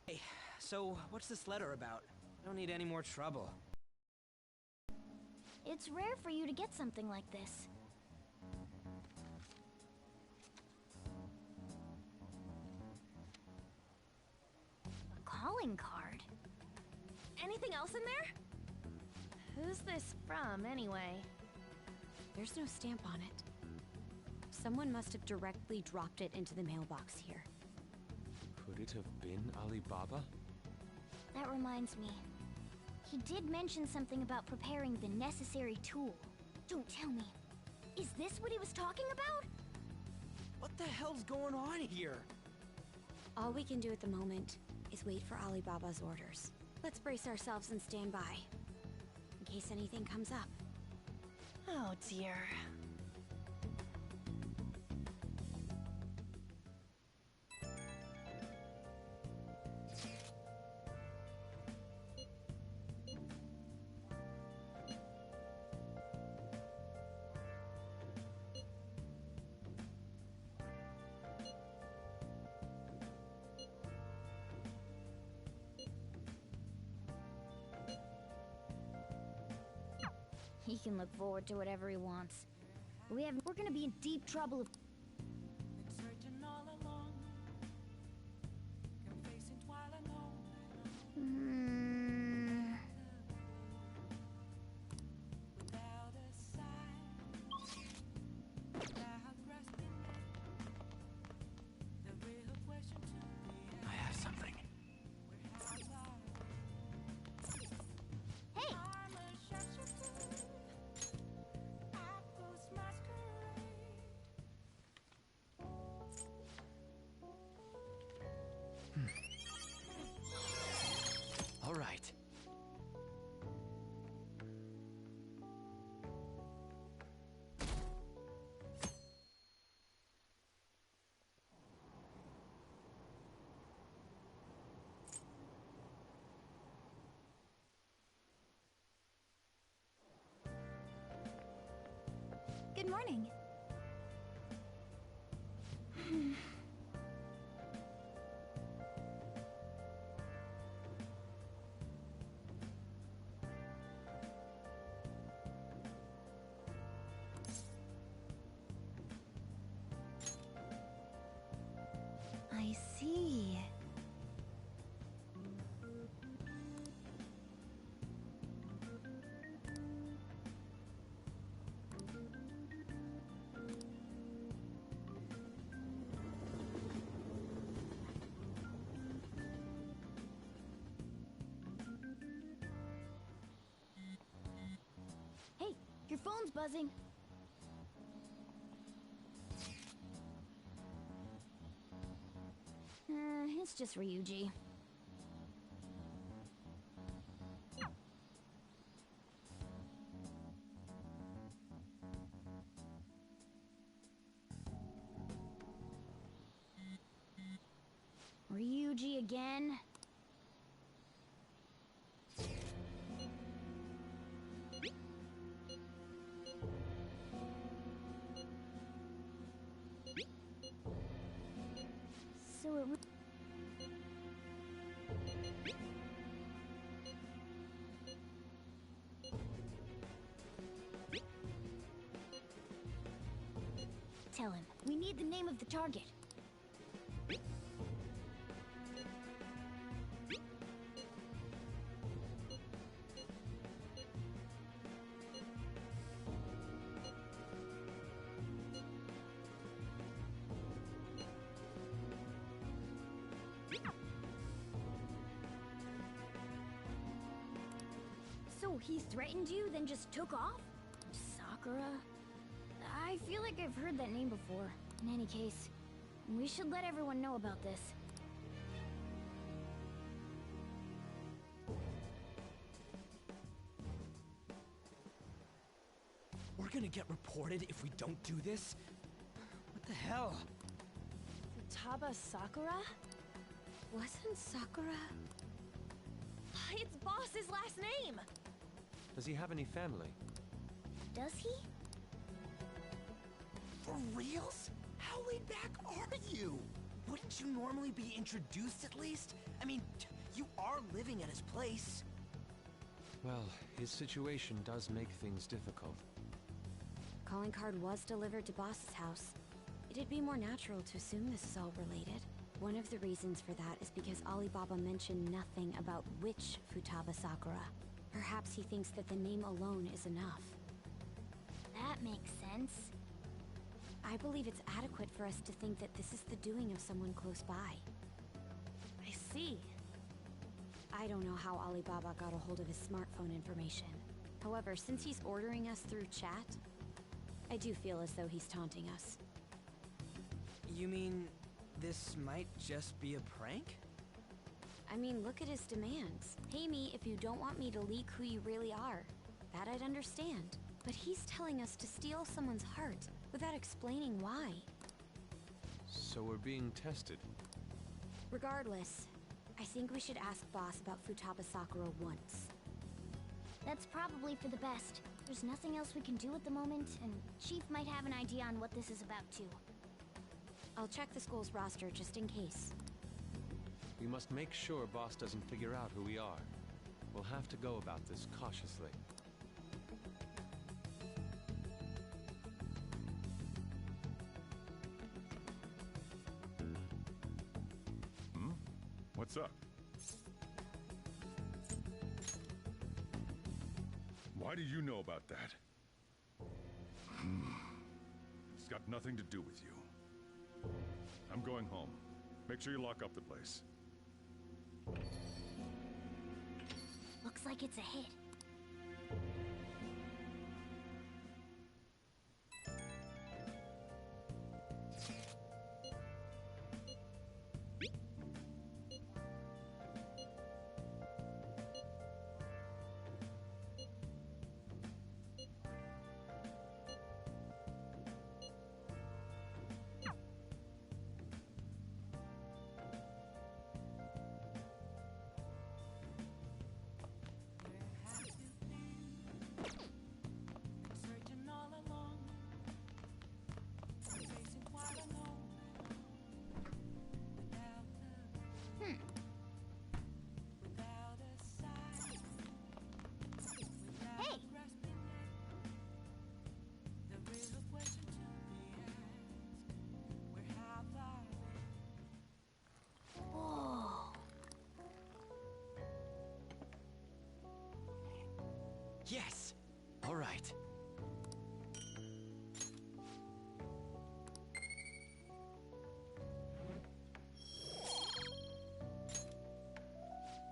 [SPEAKER 3] Hey, so what's this letter about? I don't need any more trouble.
[SPEAKER 17] It's rare for you to get something like this. A calling card?
[SPEAKER 11] Anything else in there? Who's this from, anyway?
[SPEAKER 4] There's no stamp on it. Someone must have directly dropped it into the mailbox here.
[SPEAKER 5] Could it have been Alibaba?
[SPEAKER 17] That reminds me. He did mention something about preparing the necessary tool. Don't tell me. Is this what he was talking about?
[SPEAKER 3] What the hell's going on here?
[SPEAKER 4] All we can do at the moment is wait for Alibaba's orders. Let's brace ourselves and stand by, in case anything comes up.
[SPEAKER 11] Oh dear.
[SPEAKER 17] He can look forward to whatever he wants. We're gonna be in deep trouble if...
[SPEAKER 8] Been searching all along, confessing while alone, without a sign, without grasping the real question to be
[SPEAKER 3] I have something.
[SPEAKER 17] Hey!
[SPEAKER 1] All right.
[SPEAKER 2] Good morning. I see.
[SPEAKER 17] phone's buzzing. It's just Ryuji. Ryuji again? So it Tell him. We need the name of the target. So he threatened you, then just took off? Sakura? I feel like I've heard that name before. In any case, we should let everyone know about this.
[SPEAKER 3] We're gonna get reported if we don't do this? What the hell?
[SPEAKER 11] Futaba Sakura?
[SPEAKER 4] Wasn't Sakura...
[SPEAKER 11] It's Boss's last name!
[SPEAKER 5] Does he have any family?
[SPEAKER 17] Does he?
[SPEAKER 3] For reals? How laid back are you? Wouldn't you normally be introduced at least? I mean, you are living at his place.
[SPEAKER 5] Well, his situation does make things difficult.
[SPEAKER 4] Calling card was delivered to Boss's house. It'd be more natural to assume this is all related. One of the reasons for that is because Alibaba mentioned nothing about which Futaba Sakura. Perhaps he thinks that the name alone is enough.
[SPEAKER 17] That makes sense.
[SPEAKER 4] I believe it's adequate for us to think that this is the doing of someone close by.
[SPEAKER 11] I see.
[SPEAKER 4] I don't know how Alibaba got a hold of his smartphone information. However, since he's ordering us through chat, I do feel as though he's taunting us.
[SPEAKER 3] You mean this might just be a prank?
[SPEAKER 4] I mean, look at his demands. Pay me if you don't want me to leak who you really are. That I'd understand. But he's telling us to steal someone's heart without explaining why.
[SPEAKER 5] So we're being tested.
[SPEAKER 4] Regardless, I think we should ask Boss about Futaba Sakura once.
[SPEAKER 17] That's probably for the best. There's nothing else we can do at the moment, and Chief might have an idea on what this is about too.
[SPEAKER 4] I'll check the school's roster just in case.
[SPEAKER 5] We must make sure Boss doesn't figure out who we are. We'll have to go about this cautiously.
[SPEAKER 9] What's up? Why do you know about that? It's got nothing to do with you. I'm going home. Make sure you lock up the place.
[SPEAKER 17] Looks like it's a hit.
[SPEAKER 8] Searching all along, facing quite alone, without a sign, without
[SPEAKER 17] Hey!
[SPEAKER 8] grasping it. The real question to be asked: where have I been?
[SPEAKER 17] Whoa.
[SPEAKER 3] Yes! All right.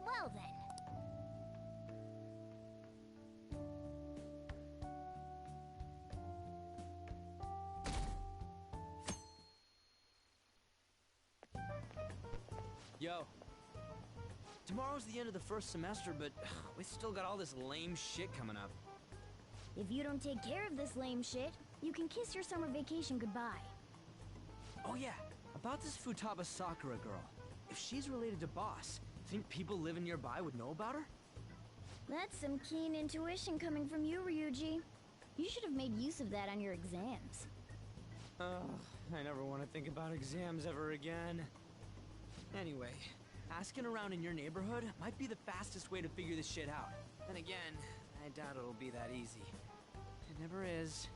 [SPEAKER 17] Well then.
[SPEAKER 3] Yo. Tomorrow's the end of the first semester, but we still got all this lame shit coming up.
[SPEAKER 17] If you don't take care of this lame shit, you can kiss your summer vacation goodbye.
[SPEAKER 3] Oh yeah, about this Futaba Sakura girl. If she's related to Boss, think people living nearby would know about her?
[SPEAKER 17] That's some keen intuition coming from you, Ryuji. You should have made use of that on your exams.
[SPEAKER 3] I never want to think about exams ever again. Anyway, asking around in your neighborhood might be the fastest way to figure this shit out. Then again, I doubt it'll be that easy. It never is.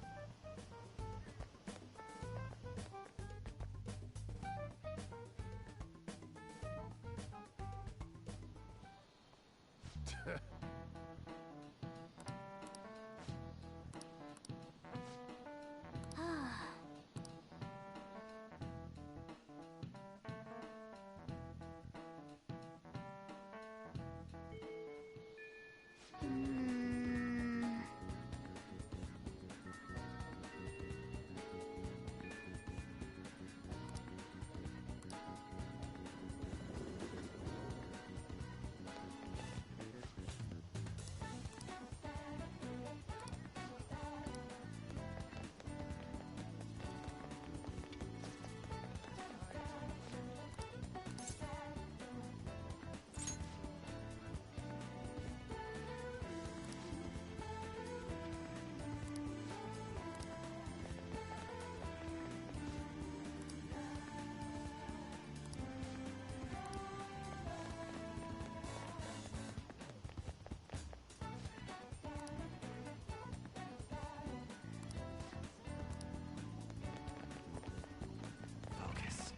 [SPEAKER 1] Focus.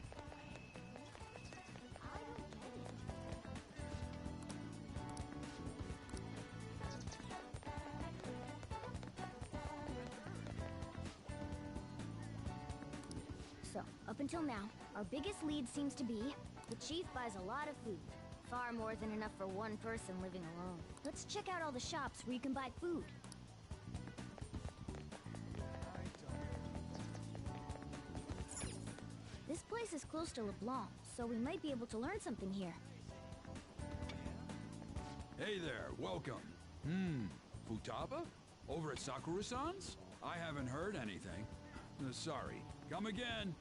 [SPEAKER 17] So, up until now, our biggest lead seems to be the chief buys a lot of food. Far more than enough for one person living alone. Let's check out all the shops where you can buy food. This place is close to LeBlanc, so we might be able to learn something here.
[SPEAKER 18] Hey there, welcome. Futaba? Over at Sakura-san's? I haven't heard anything. Sorry. Come again.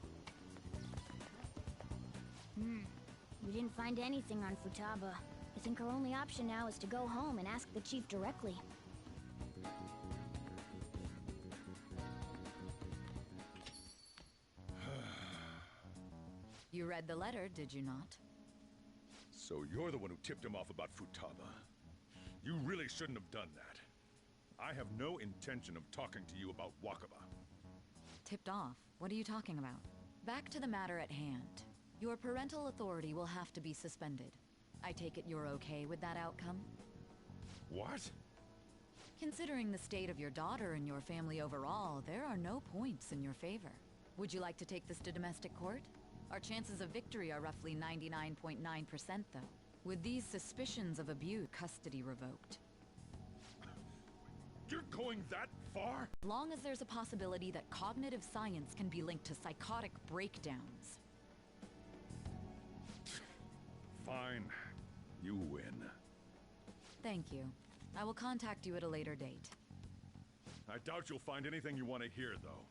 [SPEAKER 17] We didn't find anything on Futaba. I think our only option now is to go home and ask the chief directly.
[SPEAKER 12] You read the letter, did you not?
[SPEAKER 9] So you're the one who tipped him off about Futaba. You really shouldn't have done that. I have no intention of talking to you about Wakaba.
[SPEAKER 12] Tipped off? What are you talking about? Back to the matter at hand. Your parental authority will have to be suspended. I take it you're okay with that outcome?
[SPEAKER 9] What?
[SPEAKER 12] Considering the state of your daughter and your family overall, there are no points in your favor. Would you like to take this to domestic court? Our chances of victory are roughly 99.9%, though. With these suspicions of abuse, custody revoked.
[SPEAKER 9] You're going that far?
[SPEAKER 12] As long as there's a possibility that cognitive science can be linked to psychotic breakdowns.
[SPEAKER 9] Fine. You win.
[SPEAKER 12] Thank you. I will contact you at a later date.
[SPEAKER 9] I doubt you'll find anything you want to hear, though.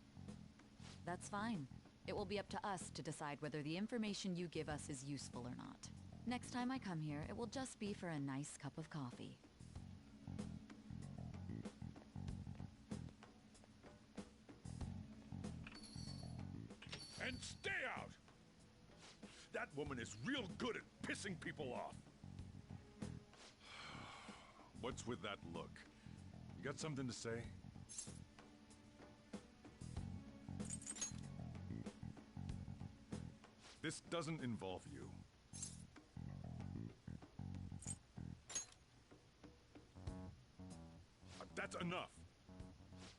[SPEAKER 12] That's fine. It will be up to us to decide whether the information you give us is useful or not. Next time I come here, it will just be for a nice cup of coffee.
[SPEAKER 9] And stay out! That woman is real good at pissing people off. What's with that look? You got something to say? This doesn't involve you. That's enough.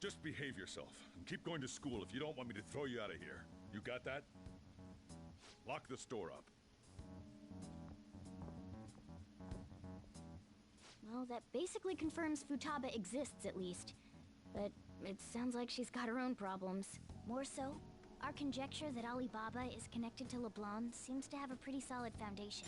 [SPEAKER 9] Just behave yourself and keep going to school if you don't want me to throw you out of here. You got that? Lock the store up.
[SPEAKER 17] Well, that basically confirms Futaba exists, at least. But it sounds like she's got her own problems. More so, Our conjecture that Alibaba is connected to LeBlanc seems to have a pretty solid foundation.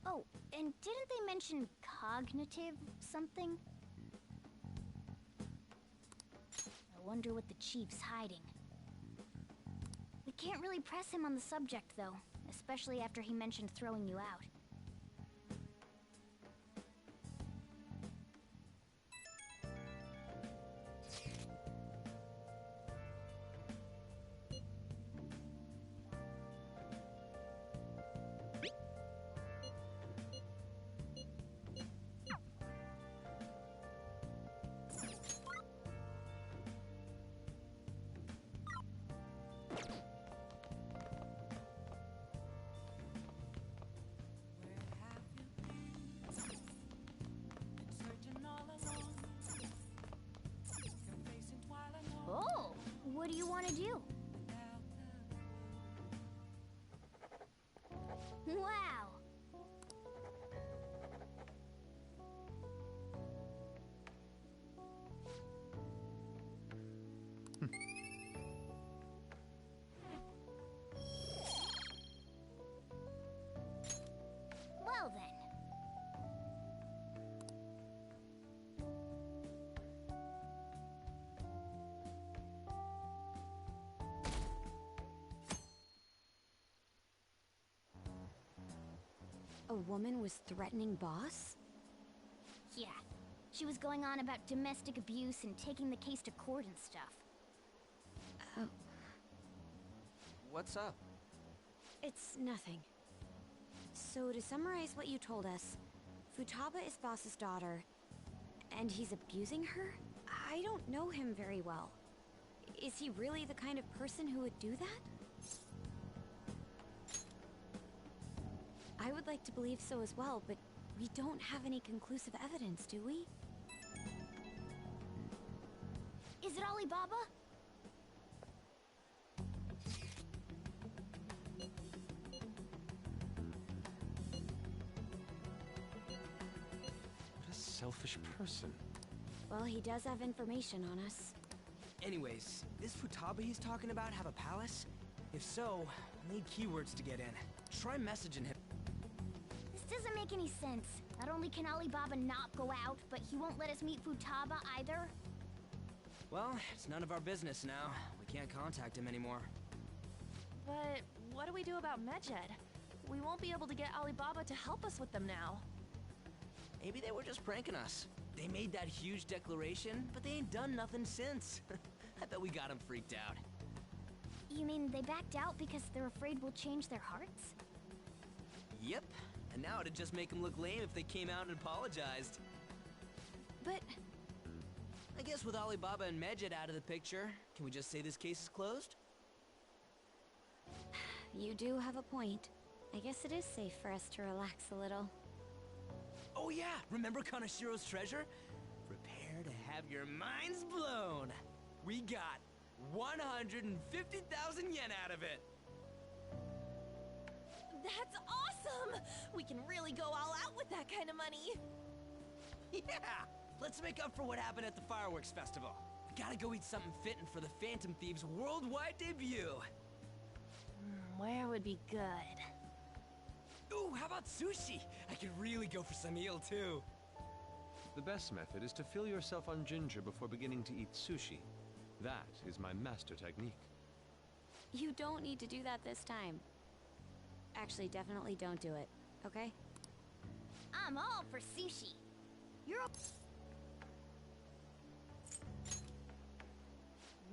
[SPEAKER 17] Oh, and didn't they mention cognitive something? I wonder what the chief's hiding. We can't really press him on the subject, though, especially after he mentioned throwing you out. Oh, what do you want to do? Wow! Well then.
[SPEAKER 4] A woman was threatening Boss?
[SPEAKER 17] Yeah. She was going on about domestic abuse and taking the case to court and stuff.
[SPEAKER 4] Oh.
[SPEAKER 3] What's up?
[SPEAKER 4] It's nothing. So to summarize what you told us, Futaba is Boss's daughter, and he's abusing her? I don't know him very well. Is he really the kind of person who would do that? I would like to believe so as well, but we don't have any conclusive evidence, do we?
[SPEAKER 17] Is it Alibaba?
[SPEAKER 5] What a selfish person.
[SPEAKER 4] Well, he does have information on us.
[SPEAKER 3] Anyways, this Futaba he's talking about have a palace? If so, I need keywords to get in. Try messaging him.
[SPEAKER 17] This doesn't make any sense. Not only can Alibaba not go out, but he won't let us meet Futaba either.
[SPEAKER 3] Well, it's none of our business now. We can't contact him anymore.
[SPEAKER 11] But what do we do about Medjed? We won't be able to get Alibaba to help us with them now.
[SPEAKER 3] Maybe they were just pranking us. They made that huge declaration, but they ain't done nothing since. I bet we got them freaked out.
[SPEAKER 17] You mean they backed out because they're afraid we'll change their hearts?
[SPEAKER 3] Yep. And now it'd just make them look lame if they came out and apologized.
[SPEAKER 4] But
[SPEAKER 3] I guess with Alibaba and Medjed out of the picture, can we just say this case is closed?
[SPEAKER 4] You do have a point. I guess it is safe for us to relax a little.
[SPEAKER 3] Oh yeah, remember Kanashiro's treasure? Prepare to have your minds blown. We got 150,000 yen out of it.
[SPEAKER 11] That's awesome! We can really go all out with that kind of money.
[SPEAKER 3] Yeah! Let's make up for what happened at the fireworks festival. We gotta go eat something fitting for the Phantom Thieves' worldwide debut.
[SPEAKER 11] Where would be good?
[SPEAKER 3] Ooh, how about sushi? I could really go for some eel, too.
[SPEAKER 5] The best method is to fill yourself on ginger before beginning to eat sushi. That is my master technique.
[SPEAKER 4] You don't need to do that this time. Actually, definitely don't do it, okay?
[SPEAKER 17] I'm all for sushi. You're a...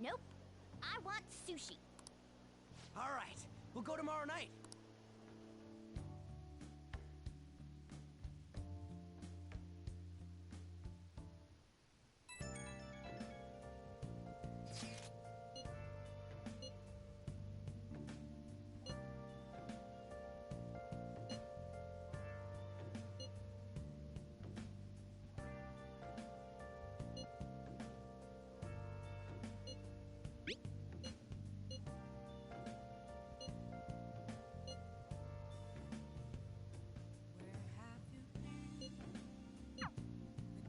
[SPEAKER 17] Nope. sushi.
[SPEAKER 3] All right, we'll go tomorrow night.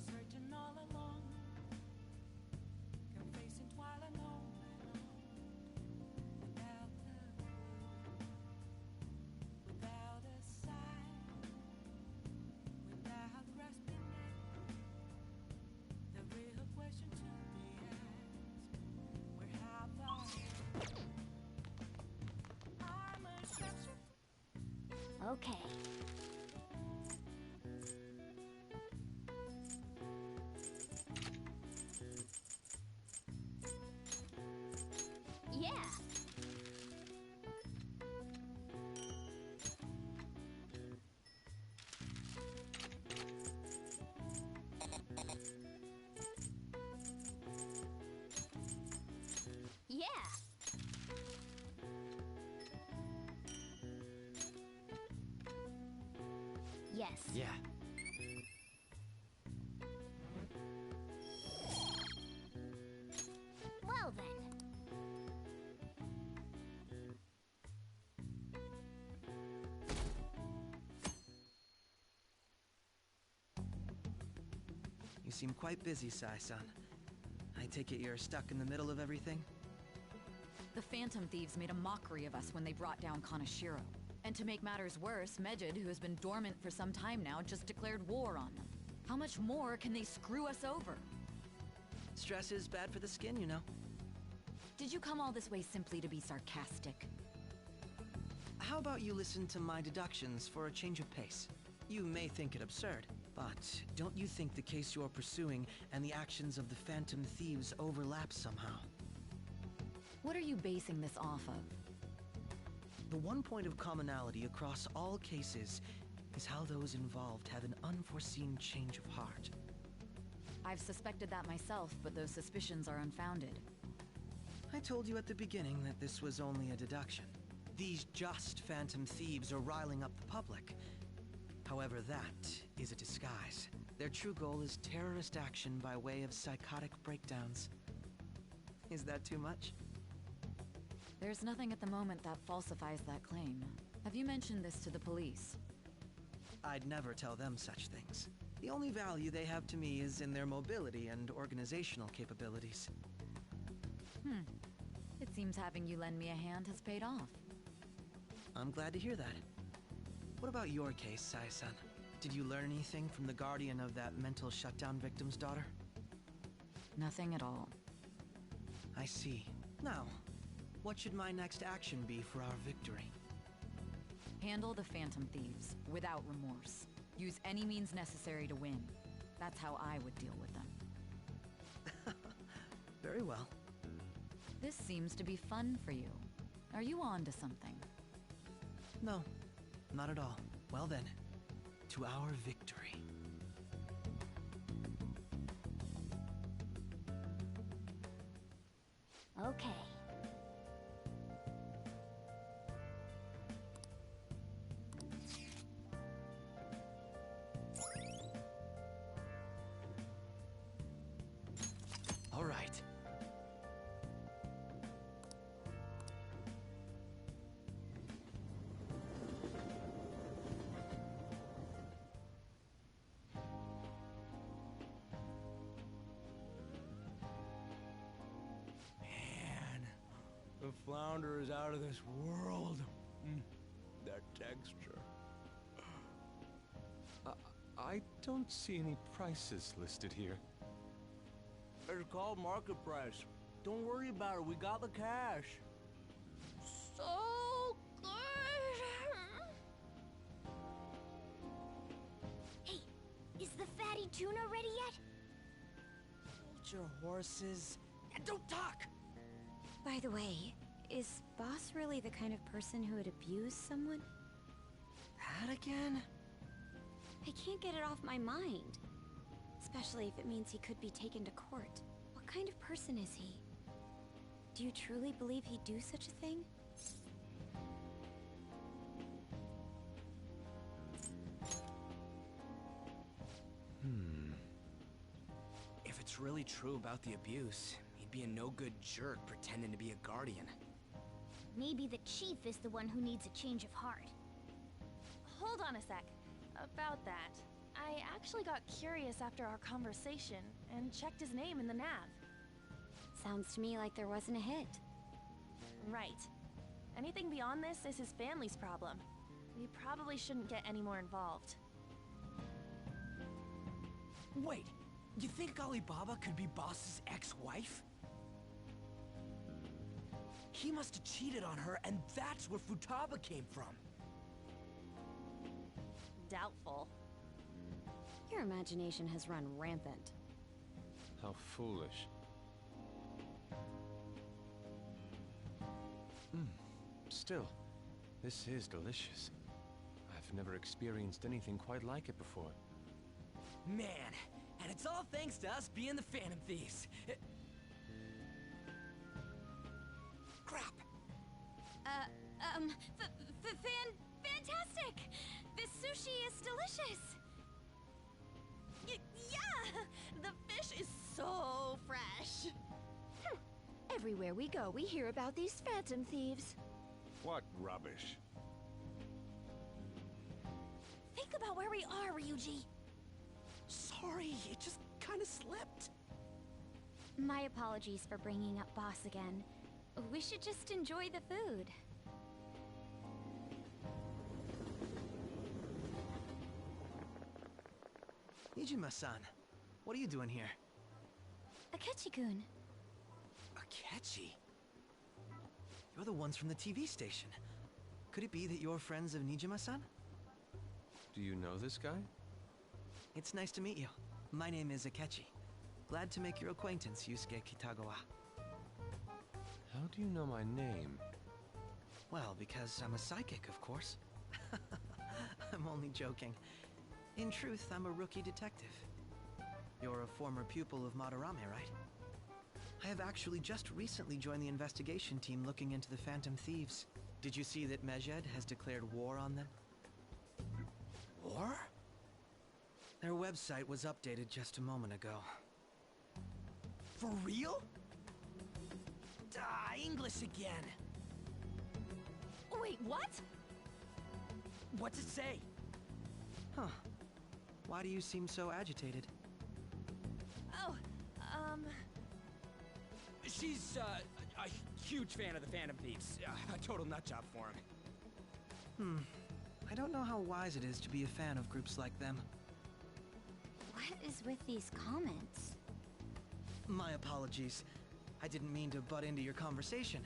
[SPEAKER 8] Searching all along, complacent while alone, without a clue, without a sign, without grasping it. The real question to be asked: where have I'm a capture.
[SPEAKER 17] Okay.
[SPEAKER 4] Yeah. Yeah.
[SPEAKER 17] Yes.
[SPEAKER 1] Yeah.
[SPEAKER 17] Well then.
[SPEAKER 14] You seem quite busy, Sai-san. I take it you're stuck in the middle of everything?
[SPEAKER 12] The Phantom Thieves made a mockery of us when they brought down Kaneshiro. And to make matters worse, Mejid, who has been dormant for some time now, just declared war on them. How much more can they screw us over?
[SPEAKER 14] Stress is bad for the skin, you know.
[SPEAKER 12] Did you come all this way simply to be sarcastic?
[SPEAKER 14] How about you listen to my deductions for a change of pace? You may think it absurd, but don't you think the case you're pursuing and the actions of the Phantom Thieves overlap somehow?
[SPEAKER 12] What are you basing this off of?
[SPEAKER 14] The one point of commonality across all cases is how those involved have an unforeseen change of heart.
[SPEAKER 12] I've suspected that myself, but those suspicions are unfounded.
[SPEAKER 14] I told you at the beginning that this was only a deduction. These just Phantom Thieves are riling up the public. However, that is a disguise. Their true goal is terrorist action by way of psychotic breakdowns. Is that too much?
[SPEAKER 12] There's nothing at the moment that falsifies that claim. Have you mentioned this to the police?
[SPEAKER 14] I'd never tell them such things. The only value they have to me is in their mobility and organizational capabilities.
[SPEAKER 12] It seems having you lend me a hand has paid off.
[SPEAKER 14] I'm glad to hear that. What about your case, Sai-san? Did you learn anything from the guardian of that mental shutdown victim's daughter?
[SPEAKER 12] Nothing at all.
[SPEAKER 14] I see. Now, what should my next action be for our victory?
[SPEAKER 12] Handle the Phantom Thieves, without remorse. Use any means necessary to win. That's how I would deal with them.
[SPEAKER 14] Very well.
[SPEAKER 12] This seems to be fun for you. Are you on to something?
[SPEAKER 14] No, not at all. Well then, to our victory.
[SPEAKER 17] Okay.
[SPEAKER 1] All right.
[SPEAKER 19] Man, the flounder is out of this world. That texture.
[SPEAKER 5] I don't see any prices listed here.
[SPEAKER 19] It's called market price. Don't worry about it. We got the cash.
[SPEAKER 17] So good. Hey, is the fatty tuna ready yet?
[SPEAKER 3] Hold your horses and don't talk.
[SPEAKER 4] By the way, Is Boss really the kind of person who would abuse someone?
[SPEAKER 3] That again?
[SPEAKER 4] I can't get it off my mind. Especially if it means he could be taken to court. What kind of person is he? Do you truly believe he'd do such a thing?
[SPEAKER 3] If it's really true about the abuse, he'd be a no-good jerk pretending to be a guardian.
[SPEAKER 17] Maybe the chief is the one who needs a change of heart.
[SPEAKER 11] Hold on a sec. About that, I actually got curious after our conversation and checked his name in the nav.
[SPEAKER 4] Sounds to me like there wasn't a hit.
[SPEAKER 11] Right. Anything beyond this is his family's problem. We probably shouldn't get any more involved.
[SPEAKER 3] Wait, you think Alibaba could be Boss's ex-wife? He must have cheated on her, and that's where Futaba came from.
[SPEAKER 11] Doubtful.
[SPEAKER 4] Your imagination has run rampant.
[SPEAKER 5] How foolish. Still, this is delicious. I've never experienced anything quite like it before.
[SPEAKER 3] Man, and it's all thanks to us being the Phantom Thieves. Crap.
[SPEAKER 4] Fantastic! This sushi is delicious!
[SPEAKER 11] Yeah! The fish is so fresh!
[SPEAKER 20] Everywhere we go, we hear about these Phantom Thieves.
[SPEAKER 9] What rubbish.
[SPEAKER 11] Think about where we are, Ryuji.
[SPEAKER 3] Sorry, it just kind of slipped.
[SPEAKER 4] My apologies for bringing up Boss again. We should just enjoy the food.
[SPEAKER 14] Nijima-san, what are you doing here?
[SPEAKER 4] Akechi-kun.
[SPEAKER 14] Akechi? You're the ones from the TV station. Could it be that you're friends of Nijima-san?
[SPEAKER 5] Do you know this guy?
[SPEAKER 14] It's nice to meet you. My name is Akechi. Glad to make your acquaintance, Yusuke Kitagawa.
[SPEAKER 5] How do you know my name?
[SPEAKER 14] Well, because I'm a psychic, of course. I'm only joking. In truth, I'm a rookie detective. You're a former pupil of Madarame, right? I have actually just recently joined the investigation team looking into the Phantom Thieves. Did you see that Medjed has declared war on them?
[SPEAKER 3] War?
[SPEAKER 14] Their website was updated just a moment ago.
[SPEAKER 3] For real? English again.
[SPEAKER 11] Wait, what?
[SPEAKER 3] What's it say?
[SPEAKER 14] Huh. Why do you seem so agitated?
[SPEAKER 11] Oh,
[SPEAKER 3] She's, a huge fan of the Phantom Thieves. A total nutjob for him.
[SPEAKER 14] I don't know how wise it is to be a fan of groups like them.
[SPEAKER 4] What is with these comments?
[SPEAKER 14] My apologies. I didn't mean to butt into your conversation,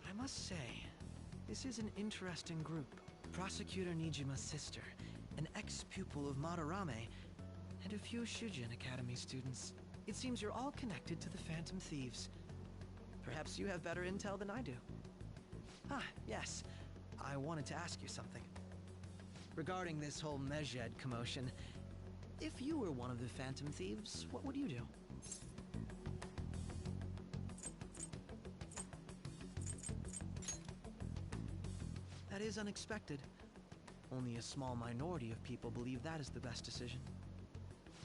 [SPEAKER 14] but I must say, this is an interesting group. Prosecutor Nijima's sister, an ex-pupil of Madarame, and a few Shujin Academy students. It seems you're all connected to the Phantom Thieves. Perhaps you have better intel than I do. Ah, yes. I wanted to ask you something. Regarding this whole Medjed commotion, if you were one of the Phantom Thieves, what would you do? That is unexpected. Only a small minority of people believe that is the best decision.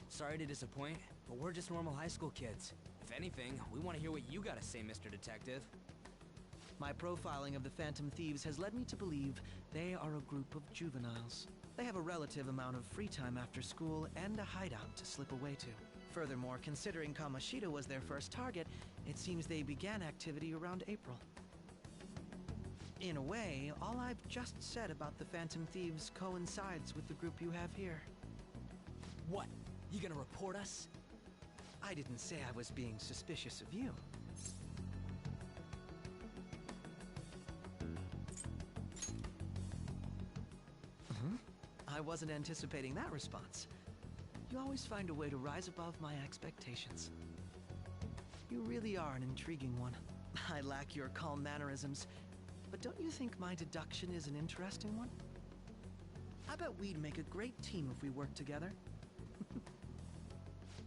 [SPEAKER 3] Sorry to disappoint, but we're just normal high school kids. If anything, we want to hear what you gotta say, Mr. Detective.
[SPEAKER 14] My profiling of the Phantom Thieves has led me to believe they are a group of juveniles. They have a relative amount of free time after school and a hideout to slip away to. Furthermore, considering Kamoshida was their first target, it seems they began activity around April. In a way, all I've just said about the Phantom Thieves coincides with the group you have here.
[SPEAKER 3] What? You gonna report us?
[SPEAKER 14] I didn't say I was being suspicious of you. I wasn't anticipating that response. You always find a way to rise above my expectations. You really are an intriguing one. I lack your calm mannerisms, but don't you think my deduction is an interesting one? I bet we'd make a great team if we worked together.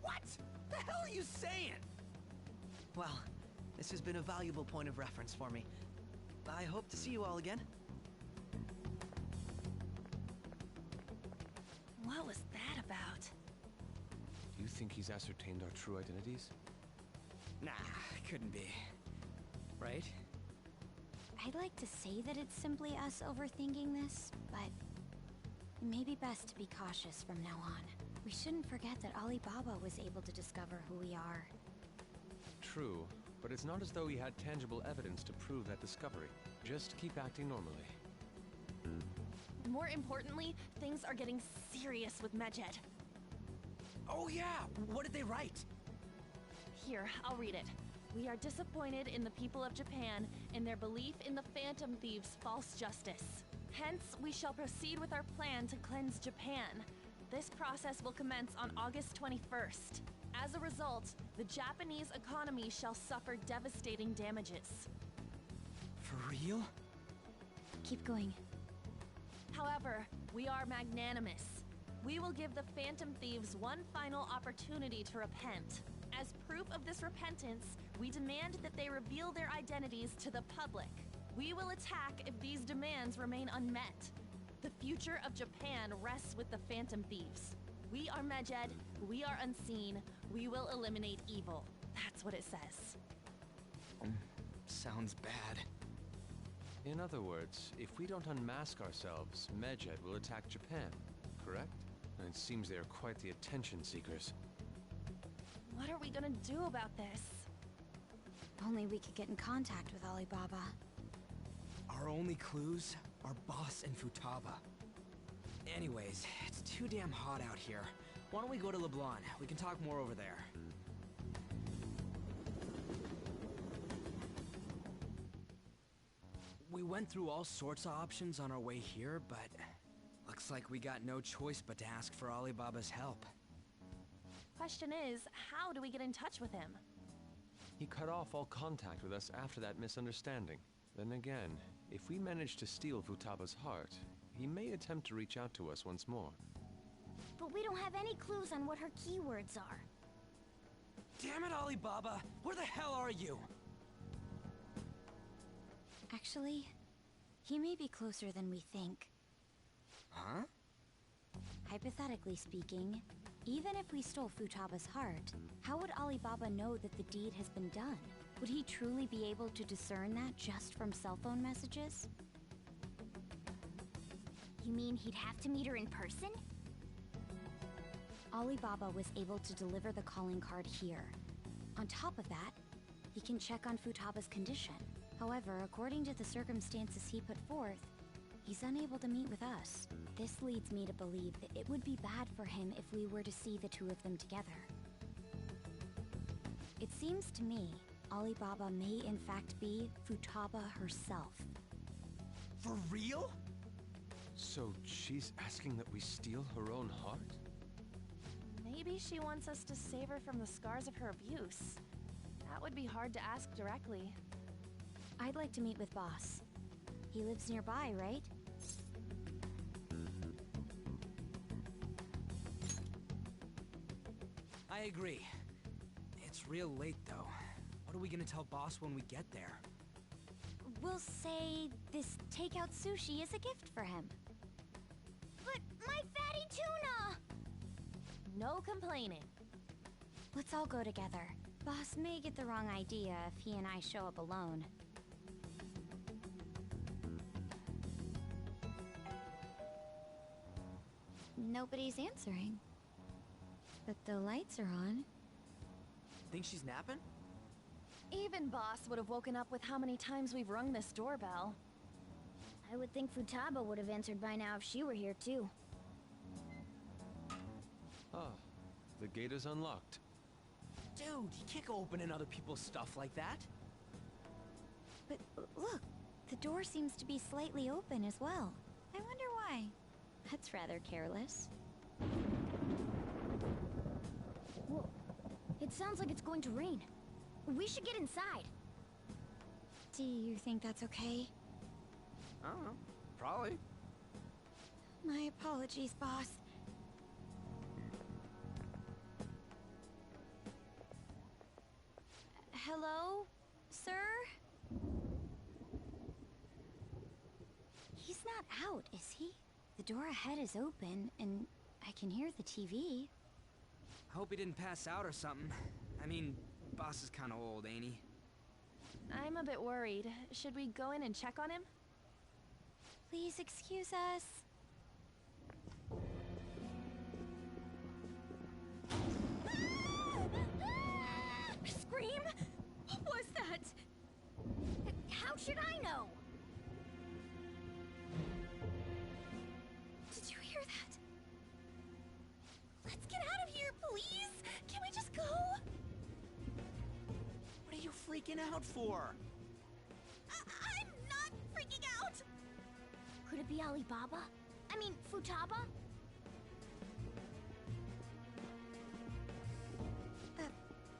[SPEAKER 3] What? The hell are you saying?
[SPEAKER 14] Well, this has been a valuable point of reference for me. I hope to see you all again.
[SPEAKER 11] What was that about?
[SPEAKER 5] Do you think he's ascertained our true identities?
[SPEAKER 3] Nah, couldn't be. Right?
[SPEAKER 4] I'd like to say that it's simply us overthinking this, but it may be best to be cautious from now on. We shouldn't forget that Alibaba was able to discover who we are.
[SPEAKER 5] True, but it's not as though he had tangible evidence to prove that discovery. Just keep acting normally.
[SPEAKER 11] More importantly, things are getting serious with Medjed.
[SPEAKER 3] Oh yeah, what did they write?
[SPEAKER 11] Here, I'll read it. We are disappointed in the people of Japan in their belief in the Phantom Thieves' false justice. Hence, we shall proceed with our plan to cleanse Japan. This process will commence on August 21st. As a result, the Japanese economy shall suffer devastating damages.
[SPEAKER 3] For real?
[SPEAKER 4] Keep going.
[SPEAKER 11] However, we are magnanimous. We will give the Phantom Thieves one final opportunity to repent. As proof of this repentance, we demand that they reveal their identities to the public. We will attack if these demands remain unmet. The future of Japan rests with the Phantom Thieves. We are Medjed, we are unseen, we will eliminate evil. That's what it says.
[SPEAKER 3] Sounds bad.
[SPEAKER 5] In other words, if we don't unmask ourselves, Medjed will attack Japan, correct? And it seems they are quite the attention seekers.
[SPEAKER 11] What are we gonna do about this?
[SPEAKER 4] Only we could get in contact with Alibaba.
[SPEAKER 3] Our only clues are Boss and Futaba. Anyways, it's too damn hot out here. Why don't we go to LeBlanc? We can talk more over there. We went through all sorts of options on our way here, but looks like we got no choice but to ask for Alibaba's help.
[SPEAKER 11] Question is, how do we get in touch with him?
[SPEAKER 5] He cut off all contact with us after that misunderstanding. Then again, if we manage to steal Futaba's heart, he may attempt to reach out to us once more.
[SPEAKER 17] But we don't have any clues on what her keywords are.
[SPEAKER 3] Damn it, Alibaba! Where the hell are you?
[SPEAKER 4] Actually, he may be closer than we think.
[SPEAKER 3] Huh?
[SPEAKER 4] Hypothetically speaking, even if we stole Futaba's heart, how would Alibaba know that the deed has been done? Would he truly be able to discern that just from cell phone messages?
[SPEAKER 17] You mean he'd have to meet her in person?
[SPEAKER 4] Alibaba was able to deliver the calling card here. On top of that, he can check on Futaba's condition. However, according to the circumstances he put forth, he's unable to meet with us. This leads me to believe that it would be bad for him if we were to see the two of them together. It seems to me Alibaba may in fact be Futaba herself.
[SPEAKER 3] For real?
[SPEAKER 5] So she's asking that we steal her own heart?
[SPEAKER 11] Maybe she wants us to save her from the scars of her abuse. That would be hard to ask directly.
[SPEAKER 4] I'd like to meet with Boss. He lives nearby, right?
[SPEAKER 3] I agree. It's real late, though. What are we gonna tell Boss when we get there?
[SPEAKER 4] We'll say this takeout sushi is a gift for him.
[SPEAKER 17] But my fatty tuna!
[SPEAKER 11] No complaining.
[SPEAKER 4] Let's all go together. Boss may get the wrong idea if he and I show up alone. Nobody's answering. But the lights are on.
[SPEAKER 3] Think she's napping?
[SPEAKER 11] Even Boss would have woken up with how many times we've rung this doorbell.
[SPEAKER 17] I would think Futaba would have answered by now if she were here too.
[SPEAKER 5] Ah, the gate is unlocked.
[SPEAKER 3] Dude, you can't go opening other people's stuff like that.
[SPEAKER 4] But look, the door seems to be slightly open as well. I wonder why. That's rather careless.
[SPEAKER 17] Whoa. It sounds like it's going to rain. We should get inside.
[SPEAKER 4] Do you think that's okay?
[SPEAKER 3] I don't know. Probably.
[SPEAKER 4] My apologies, boss. Hello, sir? He's not out, is he? The door ahead is open, and I can hear the TV.
[SPEAKER 3] Hope he didn't pass out or something. I mean, boss is kind of old, ain't he?
[SPEAKER 11] I'm a bit worried. Should we go in and check on him?
[SPEAKER 4] Please excuse us.
[SPEAKER 20] Scream? What was that? How should I know?
[SPEAKER 4] Did you hear that?
[SPEAKER 20] Let's get out of here, please! Can we just go?
[SPEAKER 3] What are you freaking out for?
[SPEAKER 20] I'm not freaking out! Could it be Alibaba? I mean, Futaba?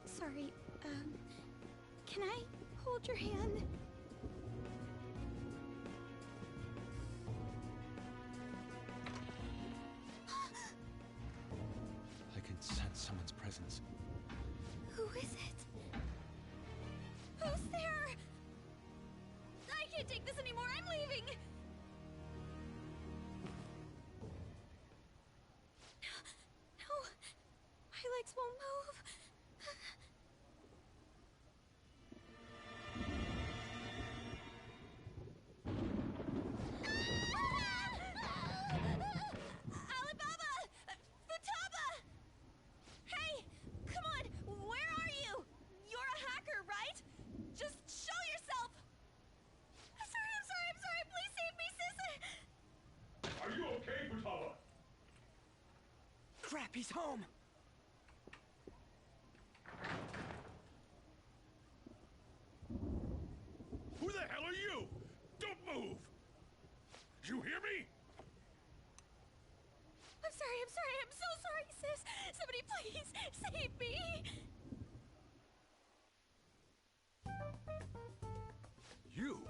[SPEAKER 4] Sorry, can I hold your hand?
[SPEAKER 5] I can sense someone's presence.
[SPEAKER 4] Who is it? Who's there?
[SPEAKER 20] I can't take this anymore, I'm leaving!
[SPEAKER 4] No, my legs won't move.
[SPEAKER 20] Alibaba! Futaba! Hey! Come on! Where are you? You're a hacker, right? Just show yourself! I'm sorry! Please save me, sis!
[SPEAKER 9] Are you okay, Futaba?
[SPEAKER 3] Crap, he's home!
[SPEAKER 9] Who the hell are you? Don't move! You hear me?
[SPEAKER 20] I'm so sorry, sis! Somebody please save me!
[SPEAKER 9] You?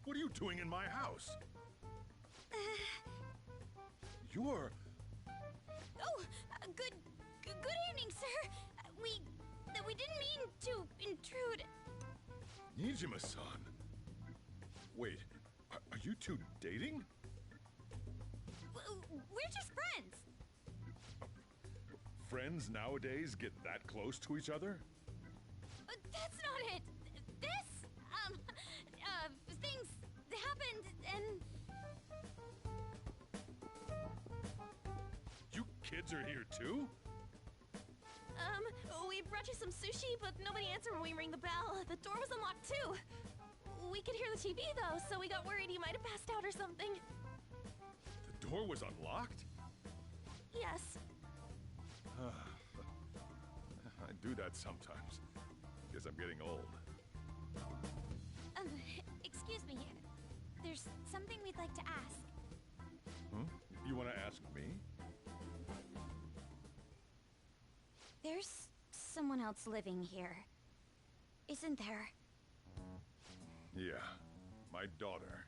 [SPEAKER 9] What are you doing in my house? You're...
[SPEAKER 20] Good evening, sir! We didn't mean to intrude.
[SPEAKER 9] Nijima-san. Wait, are you two dating?
[SPEAKER 20] We're just friends.
[SPEAKER 9] Friends nowadays get that close to each other?
[SPEAKER 20] But that's not it. This, things happened and...
[SPEAKER 9] You kids are here too?
[SPEAKER 11] We brought you some sushi, but nobody answered when we rang the bell. The door was unlocked too. We could hear the TV though, so we got worried he might have passed out or something.
[SPEAKER 9] The door was unlocked?
[SPEAKER 11] Yes.
[SPEAKER 9] I do that sometimes. Guess I'm getting old.
[SPEAKER 4] Excuse me. There's something we'd like to ask.
[SPEAKER 9] Hmm? You want to ask me?
[SPEAKER 4] There's someone else living here, isn't there?
[SPEAKER 9] Yeah, my daughter.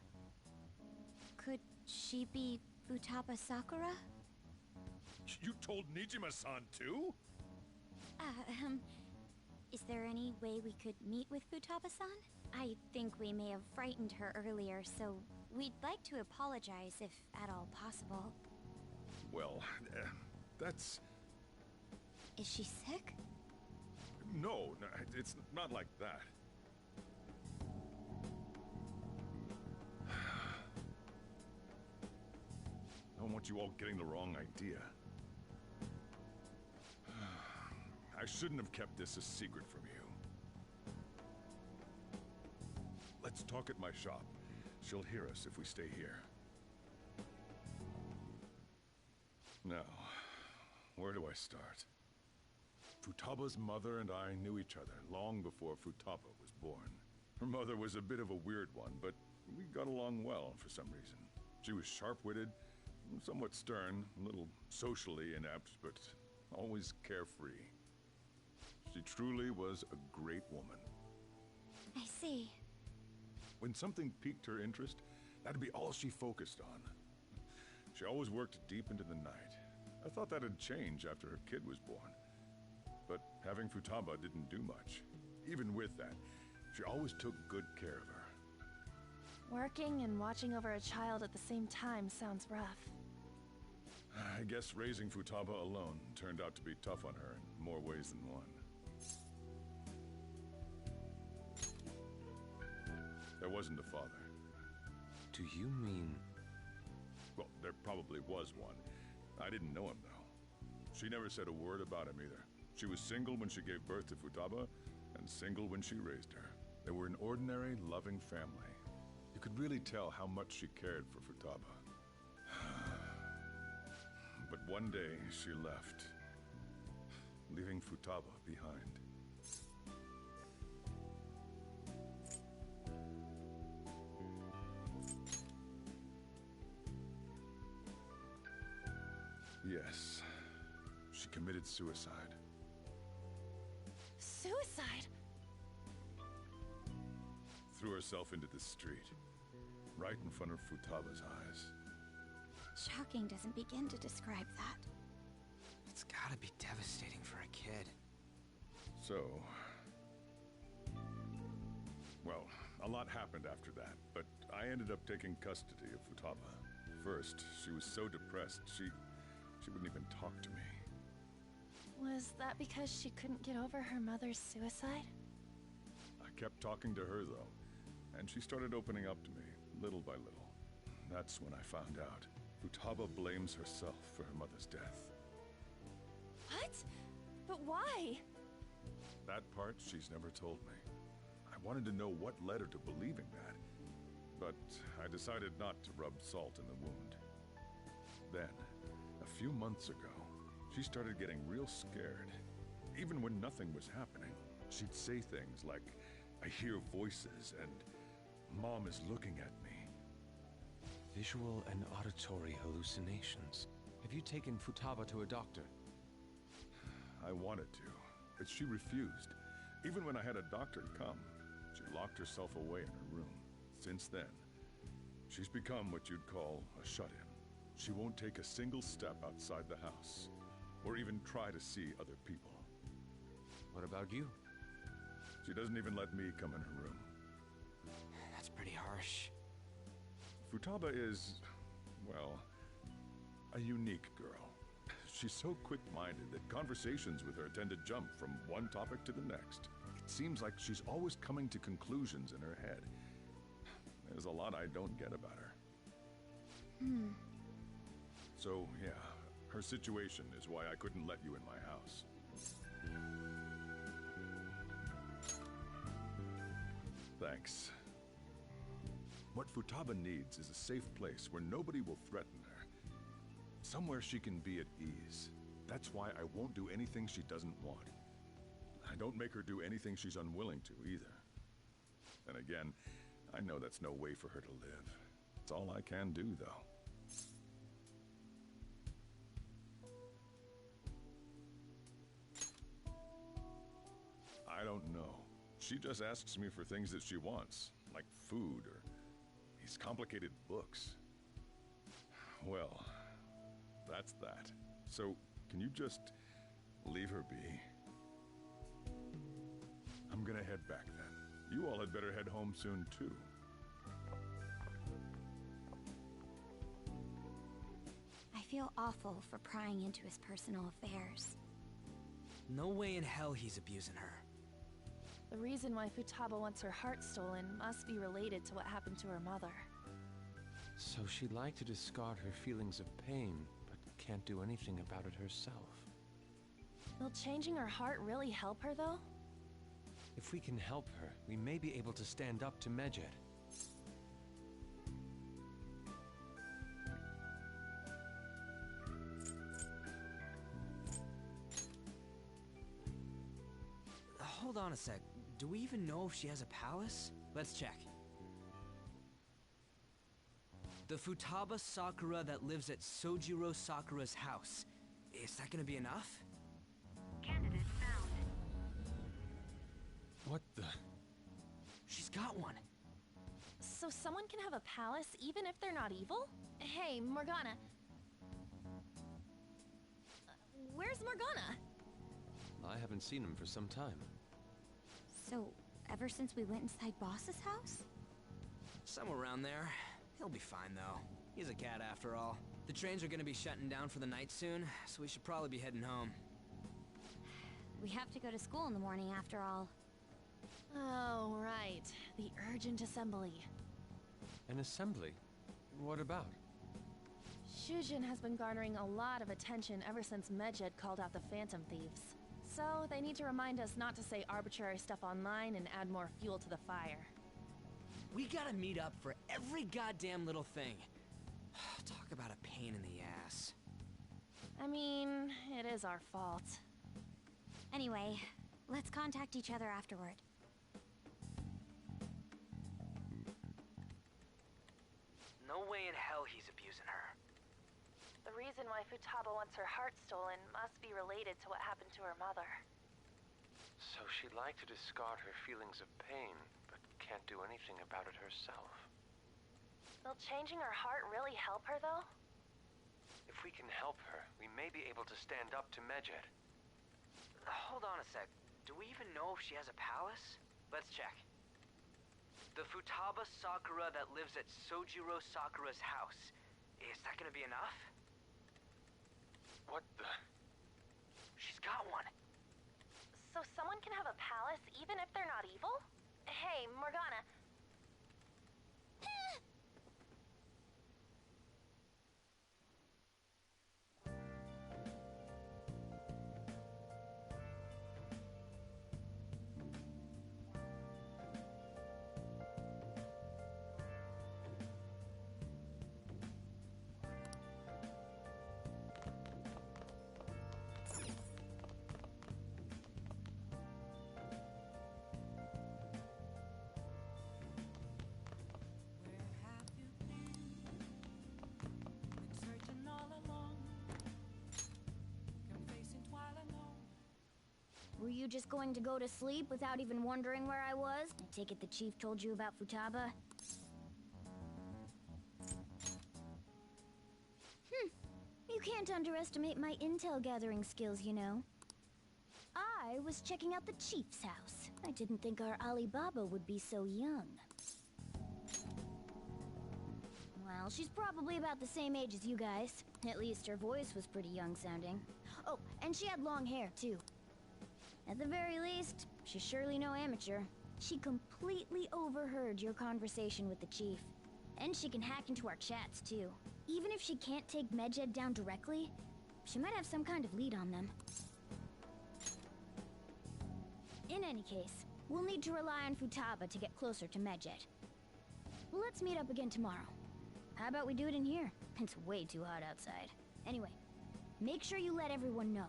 [SPEAKER 4] Could she be Futaba Sakura?
[SPEAKER 9] You told Nijima-san too?
[SPEAKER 4] Is there any way we could meet with Futaba-san? I think we may have frightened her earlier, so we'd like to apologize if at all possible.
[SPEAKER 9] Well, that's...
[SPEAKER 4] Is she sick?
[SPEAKER 9] No, it's not like that. I don't want you all getting the wrong idea. I shouldn't have kept this a secret from you. Let's talk at my shop. She'll hear us if we stay here. Now, where do I start? Futaba's mother and I knew each other long before Futaba was born. Her mother was a bit of a weird one, but we got along well for some reason. She was sharp-witted, somewhat stern, a little socially inept, but always carefree. She truly was a great woman.
[SPEAKER 4] I see.
[SPEAKER 9] When something piqued her interest, that'd be all she focused on. She always worked deep into the night. I thought that'd change after her kid was born. But having Futaba didn't do much. Even with that, she always took good care of her.
[SPEAKER 11] Working and watching over a child at the same time sounds rough.
[SPEAKER 9] I guess raising Futaba alone turned out to be tough on her in more ways than one. There wasn't a father.
[SPEAKER 5] Do you mean...
[SPEAKER 9] Well, there probably was one. I didn't know him, though. She never said a word about him either. She was single when she gave birth to Futaba, and single when she raised her. They were an ordinary, loving family. You could really tell how much she cared for Futaba. But one day, she left, leaving Futaba behind. Yes, she committed suicide.
[SPEAKER 11] Suicide?
[SPEAKER 9] Threw herself into the street, right in front of Futaba's eyes.
[SPEAKER 4] Shocking doesn't begin to describe that.
[SPEAKER 3] It's gotta be devastating for a kid.
[SPEAKER 9] So... Well, a lot happened after that, but I ended up taking custody of Futaba. First, she was so depressed, she wouldn't even talk to me.
[SPEAKER 11] Was that because she couldn't get over her mother's suicide?
[SPEAKER 9] I kept talking to her, though, and she started opening up to me, little by little. That's when I found out. Futaba blames herself for her mother's death.
[SPEAKER 11] What? But why?
[SPEAKER 9] That part she's never told me. I wanted to know what led her to believing that, but I decided not to rub salt in the wound. Then, a few months ago, she started getting real scared. Even when nothing was happening, she'd say things like, "I hear voices," and "Mom is looking at me."
[SPEAKER 5] Visual and auditory hallucinations. Have you taken Futaba to a doctor?
[SPEAKER 9] I wanted to, but she refused. Even when I had a doctor come, she locked herself away in her room. Since then, she's become what you'd call a shut-in. She won't take a single step outside the house, or even try to see other people.
[SPEAKER 5] What about you?
[SPEAKER 9] She doesn't even let me come in her room.
[SPEAKER 3] That's pretty harsh.
[SPEAKER 9] Futaba is, well, a unique girl. She's so quick-minded that conversations with her tend to jump from one topic to the next. It seems like she's always coming to conclusions in her head. There's a lot I don't get about her. So, yeah, her situation is why I couldn't let you in my house. Thanks. What Futaba needs is a safe place where nobody will threaten her. Somewhere she can be at ease. That's why I won't do anything she doesn't want. I don't make her do anything she's unwilling to, either. And again, I know that's no way for her to live. It's all I can do, though. I don't know. She just asks me for things that she wants, like food or these complicated books. Well, that's that. So, can you just leave her be? I'm gonna head back then. You all had better head home soon, too.
[SPEAKER 4] I feel awful for prying into his personal affairs.
[SPEAKER 3] No way in hell he's abusing her.
[SPEAKER 11] The reason why Futaba wants her heart stolen must be related to what happened to her mother.
[SPEAKER 5] So she'd like to discard her feelings of pain, but can't do anything about it herself.
[SPEAKER 11] Will changing her heart really help her, though?
[SPEAKER 5] If we can help her, we may be able to stand up to Medjed.
[SPEAKER 3] Hold on a sec. Do we even know if she has a palace? Let's check. The Futaba Sakura that lives at Sojiro Sakura's house. Is that gonna be enough?
[SPEAKER 20] Candidate found.
[SPEAKER 5] What the?
[SPEAKER 3] She's got one.
[SPEAKER 11] So someone can have a palace even if they're not evil? Hey, Morgana. Where's Morgana?
[SPEAKER 5] I haven't seen him for some time.
[SPEAKER 4] So, ever since we went inside Boss's house?
[SPEAKER 3] Somewhere around there. He'll be fine, though. He's a cat after all. The trains are gonna be shutting down for the night soon, so we should probably be heading home.
[SPEAKER 4] We have to go to school in the morning after all.
[SPEAKER 11] Oh, right. The urgent assembly.
[SPEAKER 5] An assembly? What about?
[SPEAKER 11] Shujin has been garnering a lot of attention ever since Medjed called out the Phantom Thieves. So, they need to remind us not to say arbitrary stuff online and add more fuel to the fire.
[SPEAKER 3] We gotta meet up for every goddamn little thing. Talk about a pain in the ass.
[SPEAKER 11] I mean, it is our fault.
[SPEAKER 4] Anyway, let's contact each other afterward.
[SPEAKER 3] No way in hell he's abusing her.
[SPEAKER 11] The reason why Futaba wants her heart stolen must be related to what happened to her mother.
[SPEAKER 21] So she'd like to discard her feelings of pain, but can't do anything about it herself.
[SPEAKER 11] Will changing her heart really help her, though?
[SPEAKER 21] If we can help her, we may be able to stand up to Medjed.
[SPEAKER 3] Hold on a sec. Do we even know if she has a palace? Let's check. The Futaba Sakura that lives at Sojiro Sakura's house. Is that gonna be enough?
[SPEAKER 21] What the?
[SPEAKER 3] She's got one.
[SPEAKER 11] So someone can have a palace even if they're not evil? Hey, Morgana.
[SPEAKER 17] Were you just going to go to sleep without even wondering where I was? I take it the chief told you about Futaba? You can't underestimate my intel gathering skills, you know. I was checking out the chief's house. I didn't think our Alibaba would be so young. Well, she's probably about the same age as you guys. At least her voice was pretty young sounding. Oh, and she had long hair, too. At the very least, she's surely no amateur. She completely overheard your conversation with the chief. And she can hack into our chats, too. Even if she can't take Medjed down directly, she might have some kind of lead on them. In any case, we'll need to rely on Futaba to get closer to Medjed. Let's meet up again tomorrow. How about we do it in here? It's way too hot outside. Anyway, make sure you let everyone know.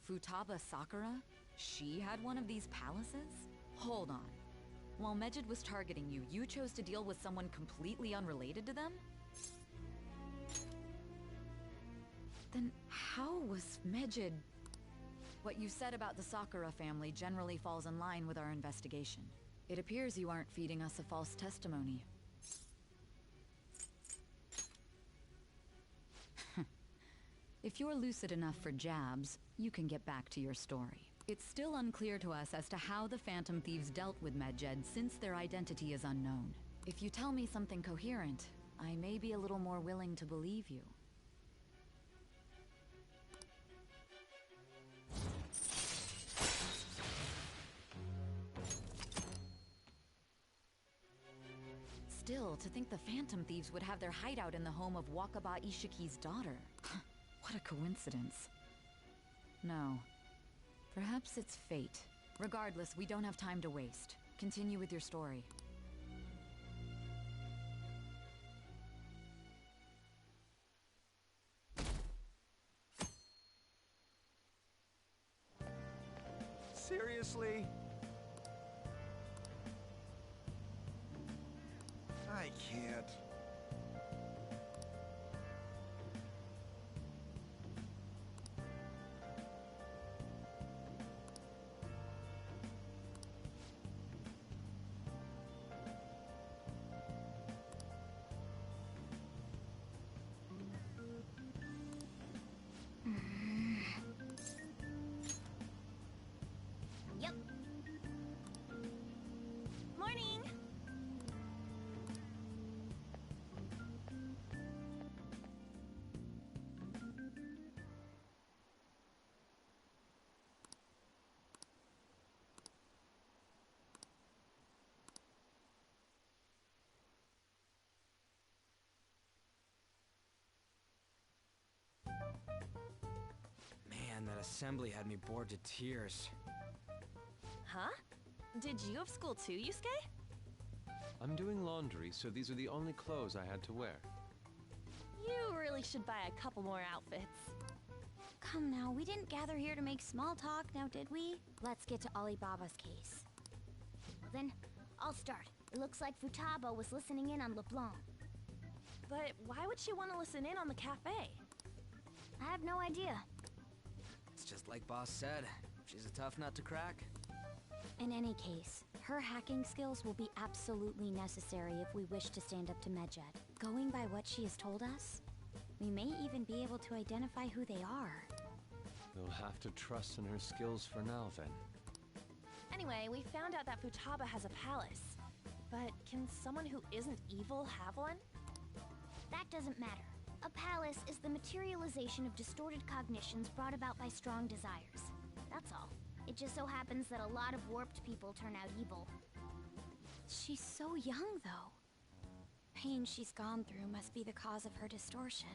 [SPEAKER 12] Futaba Sakura? She had one of these palaces? Hold on. While Medjed was targeting you, you chose to deal with someone completely unrelated to them? Then how was Medjed... What you said about the Sakura family generally falls in line with our investigation. It appears you aren't feeding us a false testimony. If you're lucid enough for jabs, you can get back to your story. It's still unclear to us as to how the Phantom Thieves dealt with Medjed since their identity is unknown. If you tell me something coherent, I may be a little more willing to believe you. Still, to think the Phantom Thieves would have their hideout in the home of Wakaba Ishiki's daughter. What a coincidence. No. Perhaps it's fate. Regardless, we don't have time to waste. Continue with your story.
[SPEAKER 3] Seriously?
[SPEAKER 7] I can't.
[SPEAKER 17] Yep.
[SPEAKER 11] Morning!
[SPEAKER 3] Man, that assembly had me bored to tears.
[SPEAKER 11] Huh? Did you have school too, Yusuke?
[SPEAKER 5] I'm doing laundry, so these are the only clothes I had to wear.
[SPEAKER 11] You really should buy a couple more outfits.
[SPEAKER 4] Come now, we didn't gather here to make small talk, now did we? Let's get to Alibaba's case.
[SPEAKER 17] Well then, I'll start. It looks like Futaba was listening in on LeBlanc.
[SPEAKER 11] But why would she want to listen in on the cafe?
[SPEAKER 17] I have no idea.
[SPEAKER 3] It's just like Boss said. She's a tough nut to crack.
[SPEAKER 4] In any case, her hacking skills will be absolutely necessary if we wish to stand up to Medjed. Going by what she has told us, we may even be able to identify who they are.
[SPEAKER 5] We'll have to trust in her skills for now, then.
[SPEAKER 11] Anyway, we found out that Futaba has a palace. But can someone who isn't evil have one?
[SPEAKER 17] That doesn't matter. A palace is the materialization of distorted cognitions brought about by strong desires. That's all. It just so happens that a lot of warped people turn out evil.
[SPEAKER 4] She's so young, though. Pain she's gone through must be the cause of her distortion.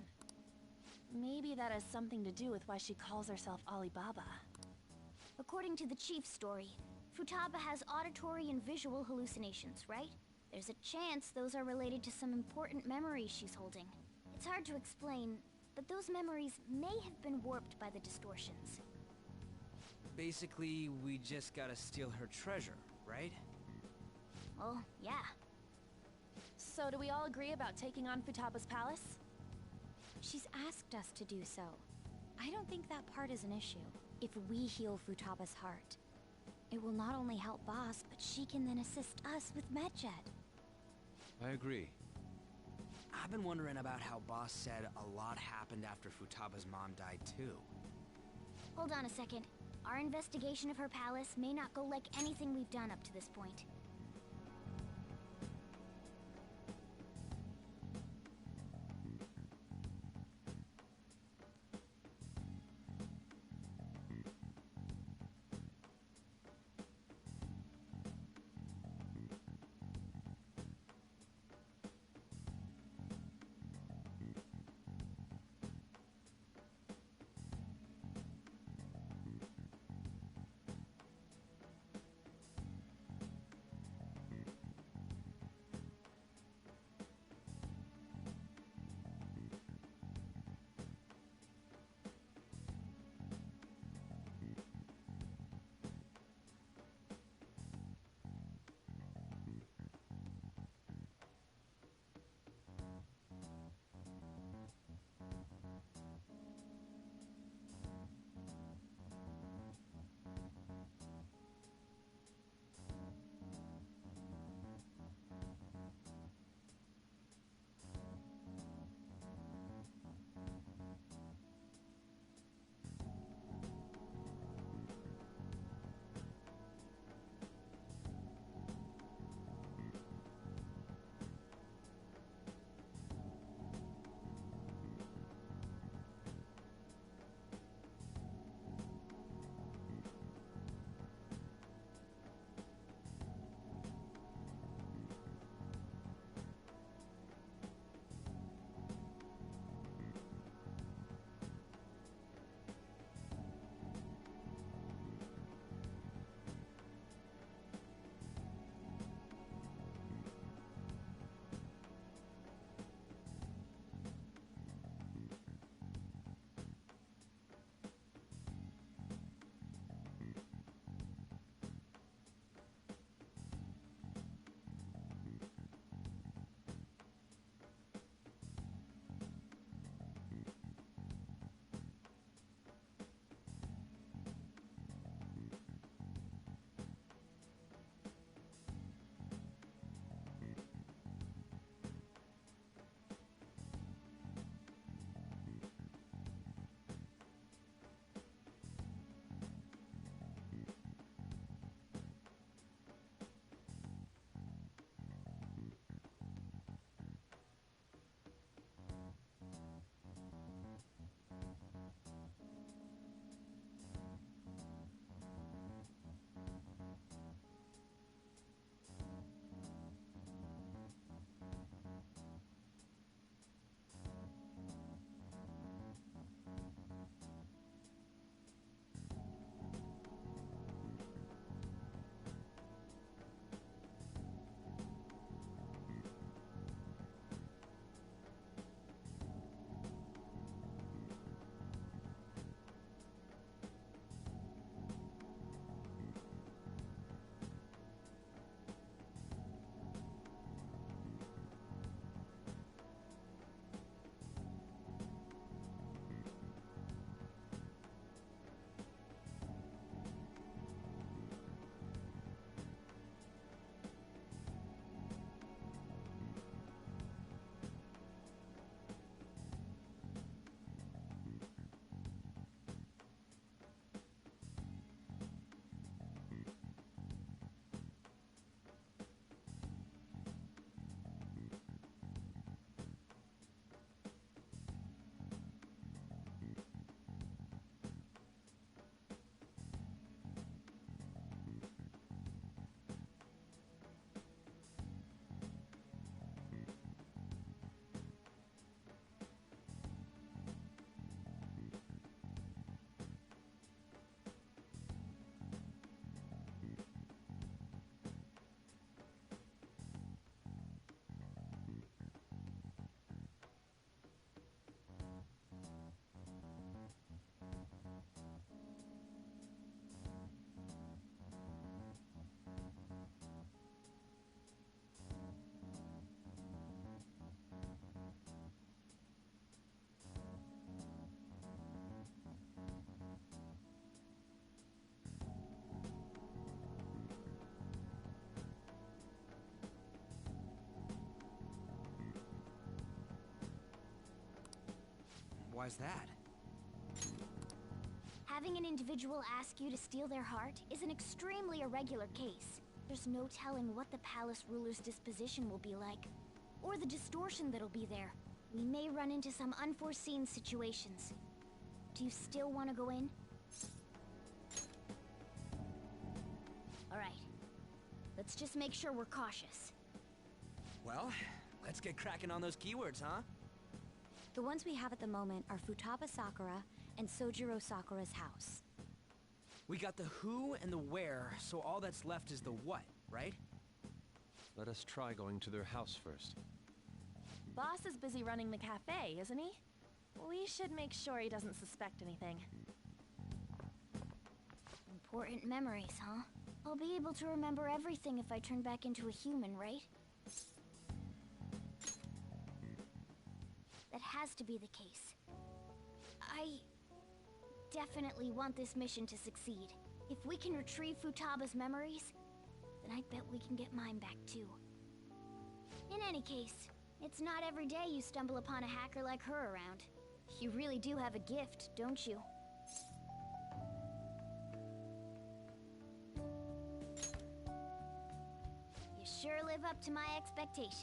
[SPEAKER 11] Maybe that has something to do with why she calls herself Alibaba.
[SPEAKER 17] According to the chief's story, Futaba has auditory and visual hallucinations, right? There's a chance those are related to some important memories she's holding. It's hard to explain, but those memories may have been warped by the distortions.
[SPEAKER 3] Basically, we just gotta steal her treasure, right?
[SPEAKER 17] Well, yeah.
[SPEAKER 11] So do we all agree about taking on Futaba's palace?
[SPEAKER 4] She's asked us to do so. I don't think that part is an issue. If we heal Futaba's heart, it will not only help Boss, but she can then assist us with Medjed.
[SPEAKER 5] I agree.
[SPEAKER 3] I've been wondering about how Boss said a lot happened after Futaba's mom died, too.
[SPEAKER 17] Hold on a second. Our investigation of her palace may not go like anything we've done up to this point.
[SPEAKER 3] Why's that?
[SPEAKER 17] Having an individual ask you to steal their heart is an extremely irregular case. There's no telling what the palace ruler's disposition will be like, or the distortion that'll be there. We may run into some unforeseen situations. Do you still want to go in? Alright. Let's just make sure we're cautious.
[SPEAKER 3] Well, let's get cracking on those keywords, huh?
[SPEAKER 4] The ones we have at the moment are Futaba Sakura and Sojiro Sakura's house.
[SPEAKER 3] We got the who and the where, so all that's left is the what, right?
[SPEAKER 5] Let us try going to their house first.
[SPEAKER 11] Boss is busy running the cafe, isn't he? We should make sure he doesn't suspect anything.
[SPEAKER 17] Important memories, huh? I'll be able to remember everything if I turn back into a human, right? That has to be the case. I definitely want this mission to succeed. If we can retrieve Futaba's memories, then I bet we can get mine back too. In any case, it's not every day you stumble upon a hacker like her around. You really do have a gift, don't you? You sure live up to my expectations.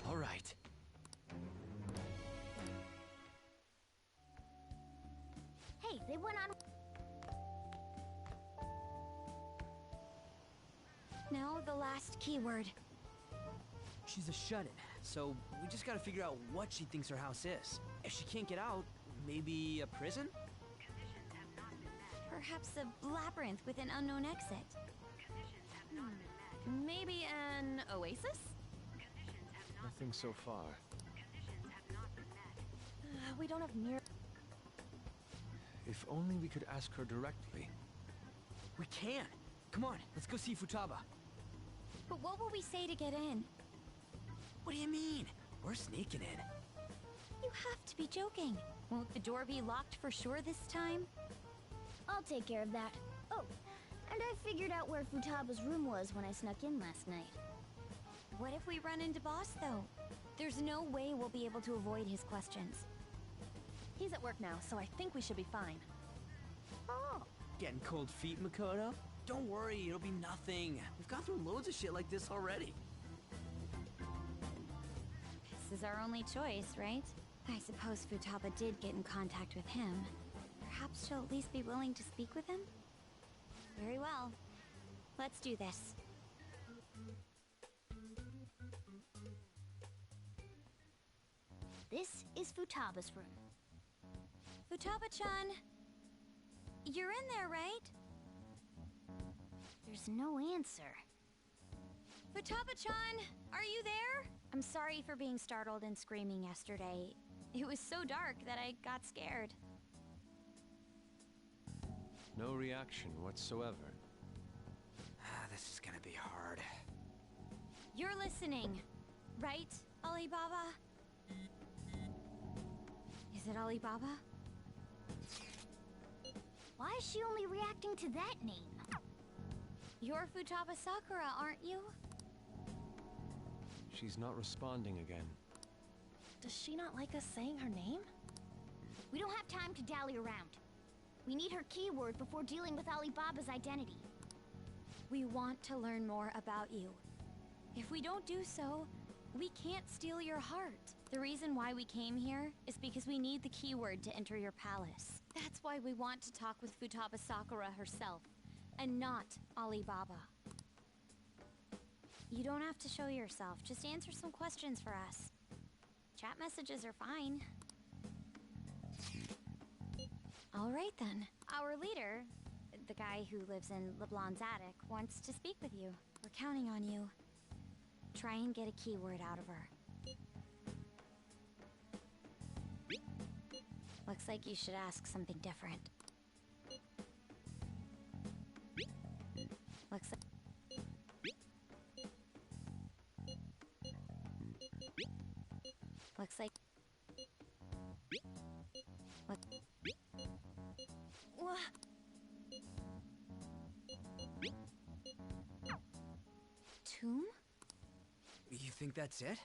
[SPEAKER 1] All right.
[SPEAKER 17] Hey, they went on...
[SPEAKER 4] Now the last keyword.
[SPEAKER 3] She's a shut-in, so we just gotta figure out what she thinks her house is. If she can't get out, maybe a prison?
[SPEAKER 4] Perhaps a labyrinth with an unknown exit.
[SPEAKER 11] Maybe an oasis?
[SPEAKER 5] Nothing so far.
[SPEAKER 11] We don't have near...
[SPEAKER 5] If only we could ask her directly.
[SPEAKER 3] We can! Come on, let's go see Futaba.
[SPEAKER 4] But what will we say to get in?
[SPEAKER 3] What do you mean? We're sneaking in.
[SPEAKER 4] You have to be joking. Won't the door be locked for sure this time?
[SPEAKER 17] I'll take care of that. Oh, and I figured out where Futaba's room was when I snuck in last night.
[SPEAKER 4] What if we run into Boss, though? There's no way we'll be able to avoid his questions.
[SPEAKER 11] He's at work now, so I think we should be fine.
[SPEAKER 3] Oh. Getting cold feet, Makoto? Don't worry, it'll be nothing. We've gone through loads of shit like this already.
[SPEAKER 4] This is our only choice, right? I suppose Futaba did get in contact with him. Perhaps she'll at least be willing to speak with him? Very well. Let's do this.
[SPEAKER 17] This is Futaba's room.
[SPEAKER 4] Futaba-chan, you're in there, right?
[SPEAKER 17] There's no answer.
[SPEAKER 4] Futaba-chan, are you there? I'm sorry for being startled and screaming yesterday. It was so dark that I got scared.
[SPEAKER 5] No reaction whatsoever.
[SPEAKER 3] This is gonna be hard.
[SPEAKER 4] You're listening, right, Alibaba? Is it Alibaba?
[SPEAKER 17] Why is she only reacting to that name?
[SPEAKER 4] You're Futaba Sakura, aren't you?
[SPEAKER 5] She's not responding again.
[SPEAKER 11] Does she not like us saying her name?
[SPEAKER 17] We don't have time to dally around. We need her keyword before dealing with Alibaba's identity.
[SPEAKER 4] We want to learn more about you. If we don't do so, we can't steal your heart. The reason why we came here is because we need the keyword to enter your palace. That's why we want to talk with Futaba Sakura herself, and not Alibaba. You don't have to show yourself, just answer some questions for us. Chat messages are fine. All right then. Our leader, the guy who lives in LeBlanc's attic, wants to speak with you. We're counting on you. Try and get a keyword out of her. Looks like you should ask something different. Looks like... Looks like...
[SPEAKER 2] Tomb?
[SPEAKER 3] You think that's it?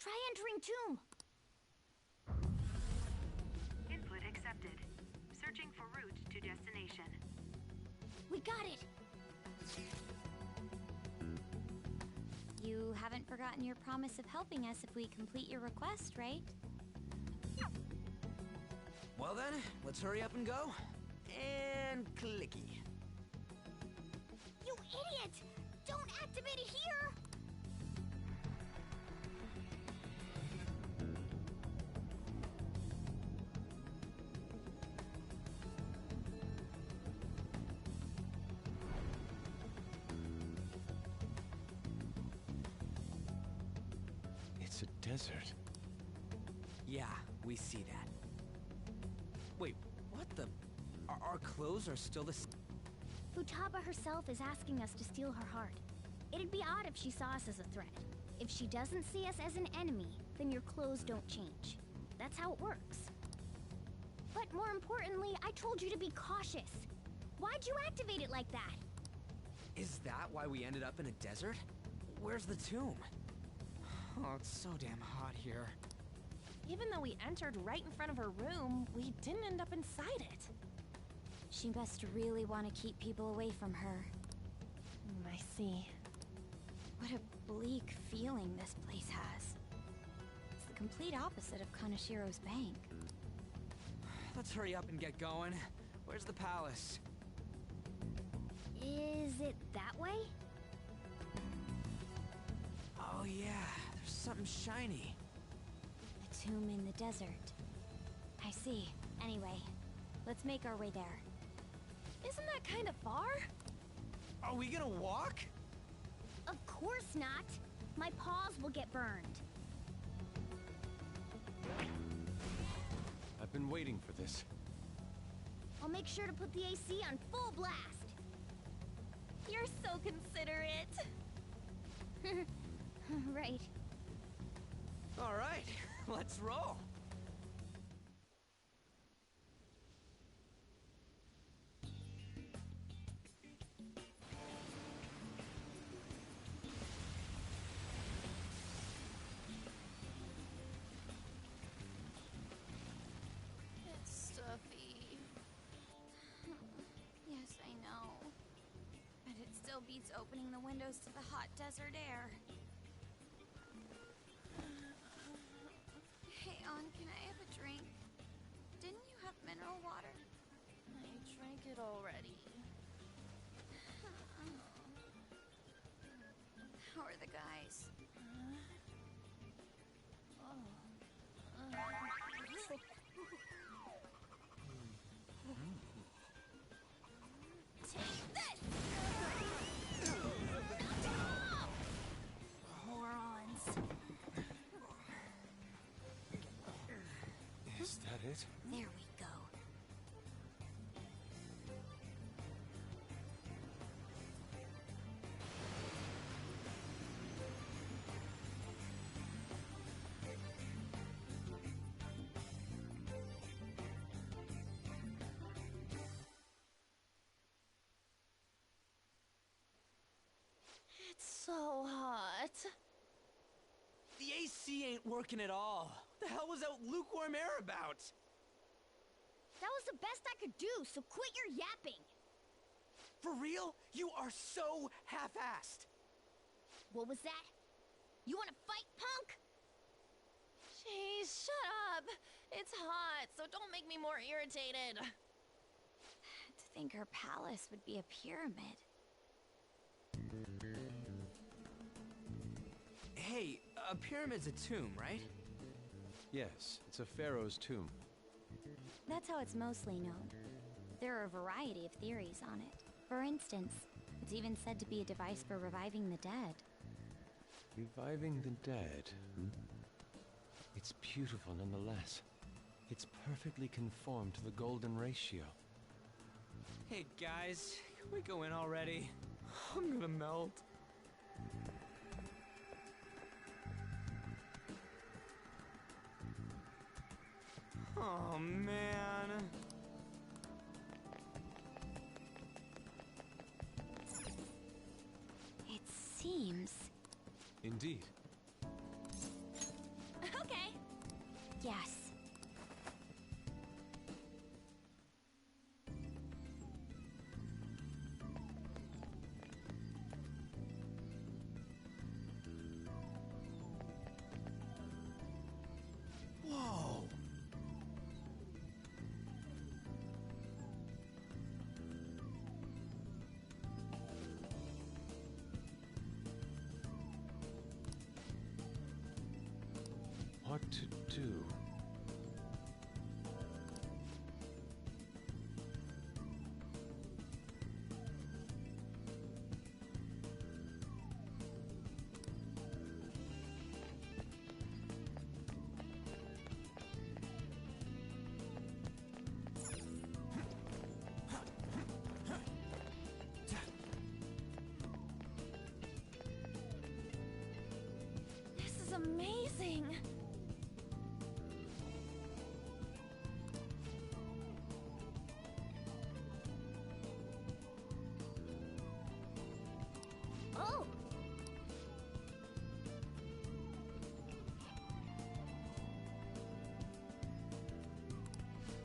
[SPEAKER 17] Try entering tomb.
[SPEAKER 7] Input accepted. Searching for route to destination.
[SPEAKER 17] We got it.
[SPEAKER 4] You haven't forgotten your promise of helping us if we complete your request, right?
[SPEAKER 3] Well then, let's hurry up and go. And clicky.
[SPEAKER 17] You idiot! Don't activate it here!
[SPEAKER 5] It's a desert.
[SPEAKER 3] Yeah, we see that. Wait, what the? Our clothes are still the same.
[SPEAKER 17] Futaba herself is asking us to steal her heart. It'd be odd if she saw us as a threat. If she doesn't see us as an enemy, then your clothes don't change. That's how it works. But more importantly, I told you to be cautious. Why'd you activate it like that?
[SPEAKER 3] Is that why we ended up in a desert? Where's the tomb? Oh, it's so damn hot here.
[SPEAKER 11] Even though we entered right in front of her room, we didn't end up inside it.
[SPEAKER 4] She must really want to keep people away from her.
[SPEAKER 11] I see.
[SPEAKER 4] What a bleak feeling this place has. It's the complete opposite of Kanashiro's bank.
[SPEAKER 3] Let's hurry up and get going. Where's the palace?
[SPEAKER 17] Is it that way?
[SPEAKER 3] Oh yeah, there's something shiny.
[SPEAKER 4] A tomb in the desert. I see. Anyway, let's make our way there.
[SPEAKER 11] Isn't that kind of far?
[SPEAKER 3] Are we gonna walk?
[SPEAKER 17] Of course not. My paws will get burned.
[SPEAKER 5] I've been waiting for this.
[SPEAKER 17] I'll make sure to put the AC on full blast.
[SPEAKER 11] You're so considerate.
[SPEAKER 17] Right.
[SPEAKER 3] All right, let's roll.
[SPEAKER 2] It's stuffy. Yes, I know. But it still beats opening the windows to the hot desert air. Hey, On, can I have a drink? Didn't you have mineral water?
[SPEAKER 11] I drank it already.
[SPEAKER 2] How are the guys?
[SPEAKER 11] Take this! Morons.
[SPEAKER 5] Is that it?
[SPEAKER 2] There we go.
[SPEAKER 11] It's so hot.
[SPEAKER 3] The AC ain't working at all. What the hell was that lukewarm air about?
[SPEAKER 17] That was the best I could do, so quit your yapping.
[SPEAKER 3] For real? You are so half-assed.
[SPEAKER 17] What was that? You want to fight, punk?
[SPEAKER 11] Jeez, shut up. It's hot, so don't make me more irritated.
[SPEAKER 2] To think her palace would be a pyramid.
[SPEAKER 3] Hey, a pyramid's a tomb, right?
[SPEAKER 5] Yes, it's a pharaoh's tomb.
[SPEAKER 4] That's how it's mostly known. There are a variety of theories on it. For instance, it's even said to be a device for reviving the dead.
[SPEAKER 5] Reviving the dead, hmm? It's beautiful nonetheless. It's perfectly conformed to the golden ratio.
[SPEAKER 3] Hey guys, can we go in already? I'm gonna melt. Oh man.
[SPEAKER 4] It's seems.
[SPEAKER 5] Indeed.
[SPEAKER 4] Okay. Yes.
[SPEAKER 3] Whoa!
[SPEAKER 5] What to do?
[SPEAKER 11] This is amazing!
[SPEAKER 17] Oh!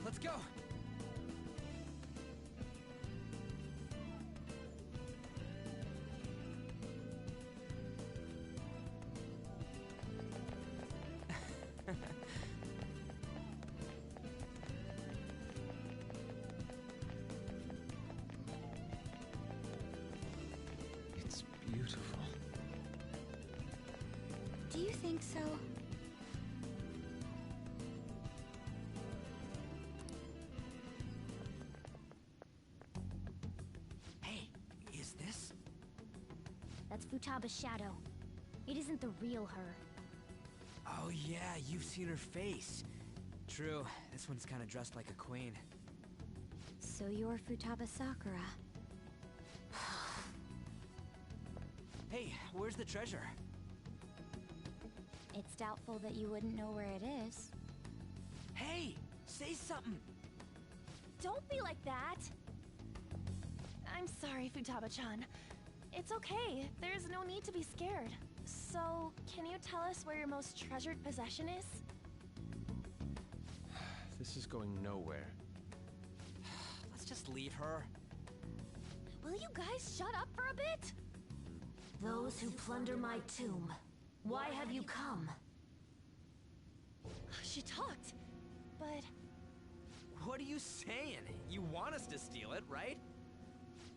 [SPEAKER 3] Let's go!
[SPEAKER 5] It's beautiful.
[SPEAKER 4] Do you think so?
[SPEAKER 3] Hey, is this?
[SPEAKER 17] That's Futaba's shadow. It isn't the real her.
[SPEAKER 3] Oh yeah, you've seen her face. True, this one's kind of dressed like a queen.
[SPEAKER 4] So you're Futaba Sakura.
[SPEAKER 3] Hey, where's the treasure?
[SPEAKER 4] It's doubtful that you wouldn't know where it is.
[SPEAKER 3] Hey, say something!
[SPEAKER 11] Don't be like that! I'm sorry, Futaba-chan. It's okay. There's no need to be scared. So, can you tell us where your most treasured possession is?
[SPEAKER 5] This is going nowhere.
[SPEAKER 3] Let's just leave her.
[SPEAKER 11] Will you guys shut up for a bit?
[SPEAKER 10] Those who plunder my tomb, why have you come?
[SPEAKER 11] She talked, but...
[SPEAKER 3] What are you saying? You want us to steal it, right?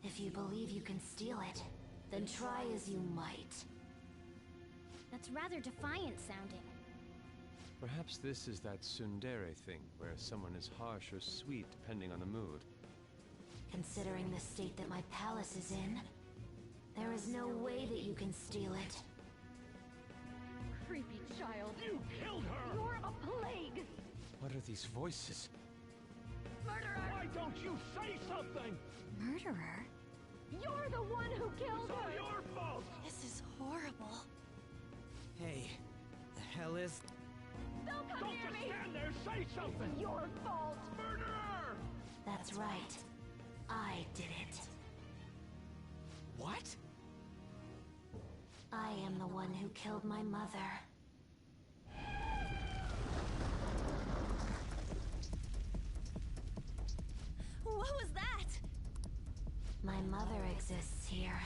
[SPEAKER 10] If you believe you can steal it, then try as you might.
[SPEAKER 17] That's rather defiant sounding.
[SPEAKER 5] Perhaps this is that tsundere thing, where someone is harsh or sweet depending on the mood.
[SPEAKER 10] Considering the state that my palace is in, there is no way that you can steal it.
[SPEAKER 6] Creepy child.
[SPEAKER 8] You killed her!
[SPEAKER 6] You're a plague!
[SPEAKER 5] What are these voices?
[SPEAKER 6] Murderer!
[SPEAKER 8] Why don't you say something?
[SPEAKER 4] Murderer?
[SPEAKER 6] You're the one who killed
[SPEAKER 8] It's all
[SPEAKER 6] her!
[SPEAKER 8] your fault!
[SPEAKER 11] This is horrible.
[SPEAKER 3] Hey, the hell is...
[SPEAKER 6] Don't come
[SPEAKER 8] Don't
[SPEAKER 6] near
[SPEAKER 8] just
[SPEAKER 6] me!
[SPEAKER 8] stand there, say something!
[SPEAKER 6] It's your fault!
[SPEAKER 8] Murderer!
[SPEAKER 10] That's right. I did it.
[SPEAKER 3] What?
[SPEAKER 10] I am the one who killed my mother.
[SPEAKER 11] What was that?
[SPEAKER 10] My mother exists here.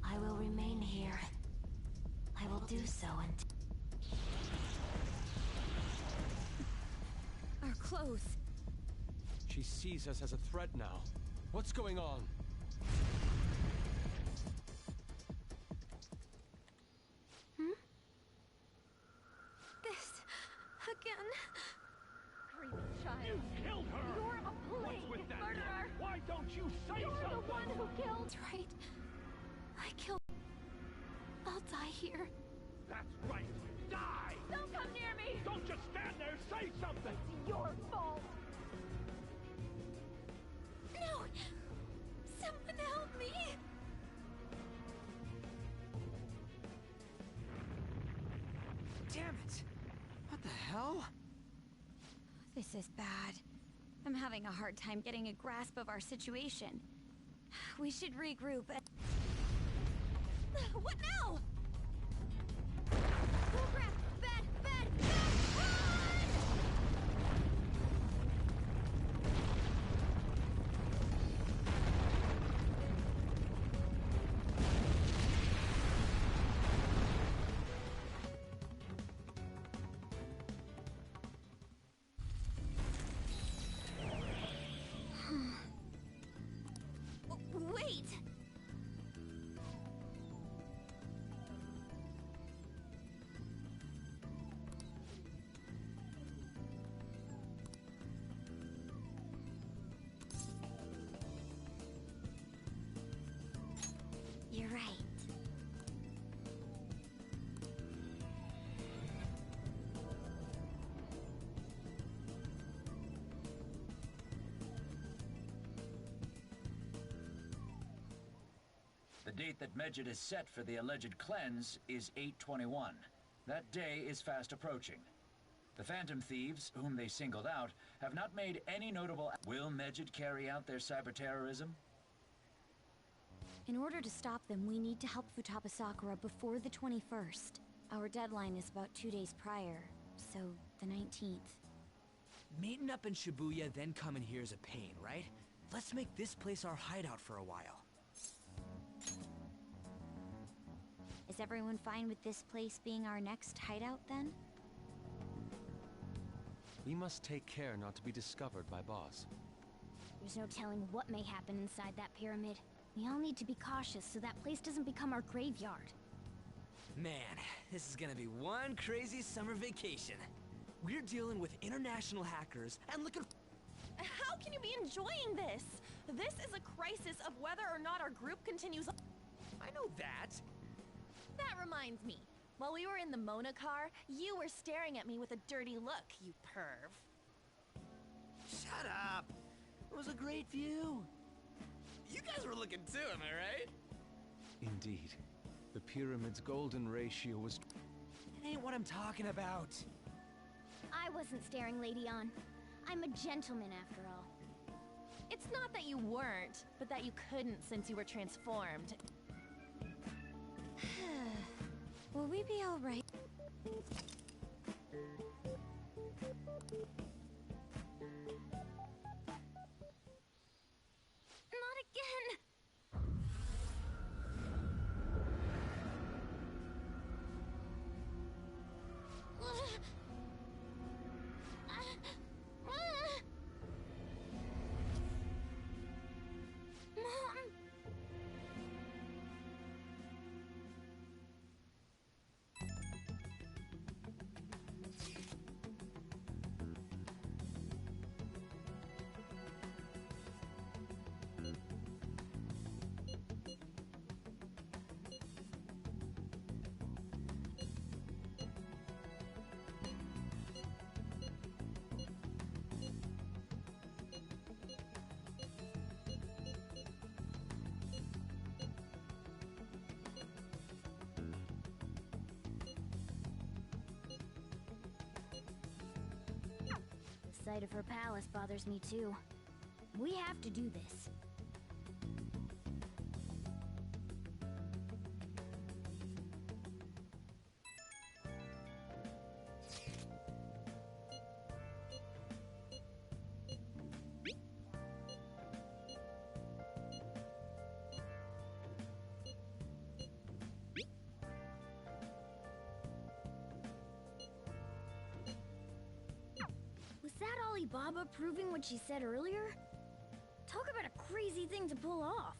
[SPEAKER 10] I will remain here. I will do so until...
[SPEAKER 4] Our clothes.
[SPEAKER 5] She sees us as a threat now. What's going on?
[SPEAKER 6] This... again? Creepy child.
[SPEAKER 8] You killed her!
[SPEAKER 6] You're a plague!
[SPEAKER 8] What's with that
[SPEAKER 6] Murderer!
[SPEAKER 8] look? Why don't you say
[SPEAKER 6] You're
[SPEAKER 8] something?
[SPEAKER 6] the one who killed...
[SPEAKER 4] That's right. I killed... I'll die here.
[SPEAKER 8] That's right! Die!
[SPEAKER 6] Don't come near me!
[SPEAKER 8] Don't just stand there, say something!
[SPEAKER 6] It's your fault!
[SPEAKER 11] No! Someone help me!
[SPEAKER 3] Damn it! What the hell?
[SPEAKER 4] This is bad. I'm having a hard time getting a grasp of our situation. We should regroup.
[SPEAKER 20] What now? Oh crap! Bad! Bad! Bad! Run! Wait!
[SPEAKER 17] You're right.
[SPEAKER 13] The date that Medjed has set for the alleged cleanse is 8/21. That day is fast approaching. The Phantom Thieves, whom they singled out, have not made any notable... Will Medjed carry out their cyber-terrorism?
[SPEAKER 4] In order to stop them, we need to help Futaba Sakura before the 21st. Our deadline is about 2 days prior, so the 19th.
[SPEAKER 3] Meeting up in Shibuya, then coming here is a pain, right? Let's make this place our hideout for a while.
[SPEAKER 4] Is everyone fine with this place being our next hideout, then?
[SPEAKER 5] We must take care not to be discovered by Boss.
[SPEAKER 17] There's no telling what may happen inside that pyramid. We all need to be cautious so that place doesn't become our graveyard.
[SPEAKER 3] Man, this is gonna be one crazy summer vacation. We're dealing with international hackers and looking...
[SPEAKER 11] How can you be enjoying this? This is a crisis of whether or not our group continues.
[SPEAKER 3] I know that.
[SPEAKER 11] That reminds me. While we were in the Mona car, you were staring at me with a dirty look, you perv.
[SPEAKER 3] Shut up. It was a great view. You guys were looking too, am I right?
[SPEAKER 5] Indeed. The pyramid's golden ratio was...
[SPEAKER 3] It ain't what I'm talking about.
[SPEAKER 17] I wasn't staring Lady On. I'm a gentleman after all.
[SPEAKER 11] It's not that you weren't, but that you couldn't since you were transformed.
[SPEAKER 4] Will we be all right?
[SPEAKER 17] Not again! Mom! The sight of her palace bothers me too. We have to do this. Was that Alibaba proving what she said earlier? Talk about a crazy thing to pull off.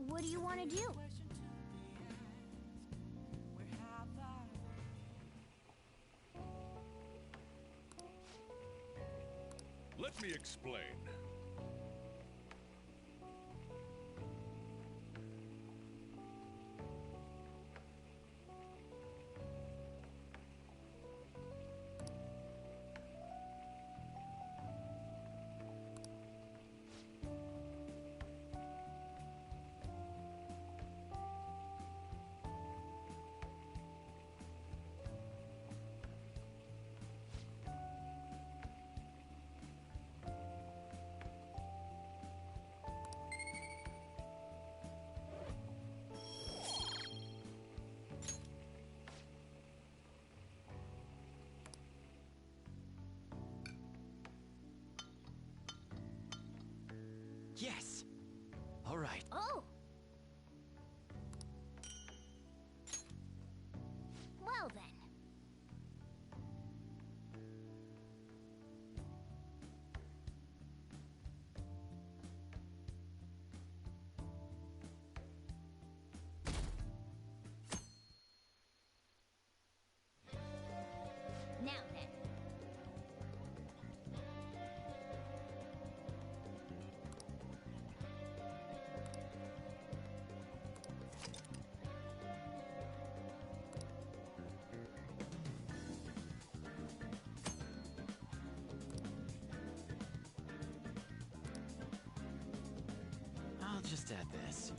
[SPEAKER 17] What do you want to do?
[SPEAKER 9] Let me explain.
[SPEAKER 1] at this.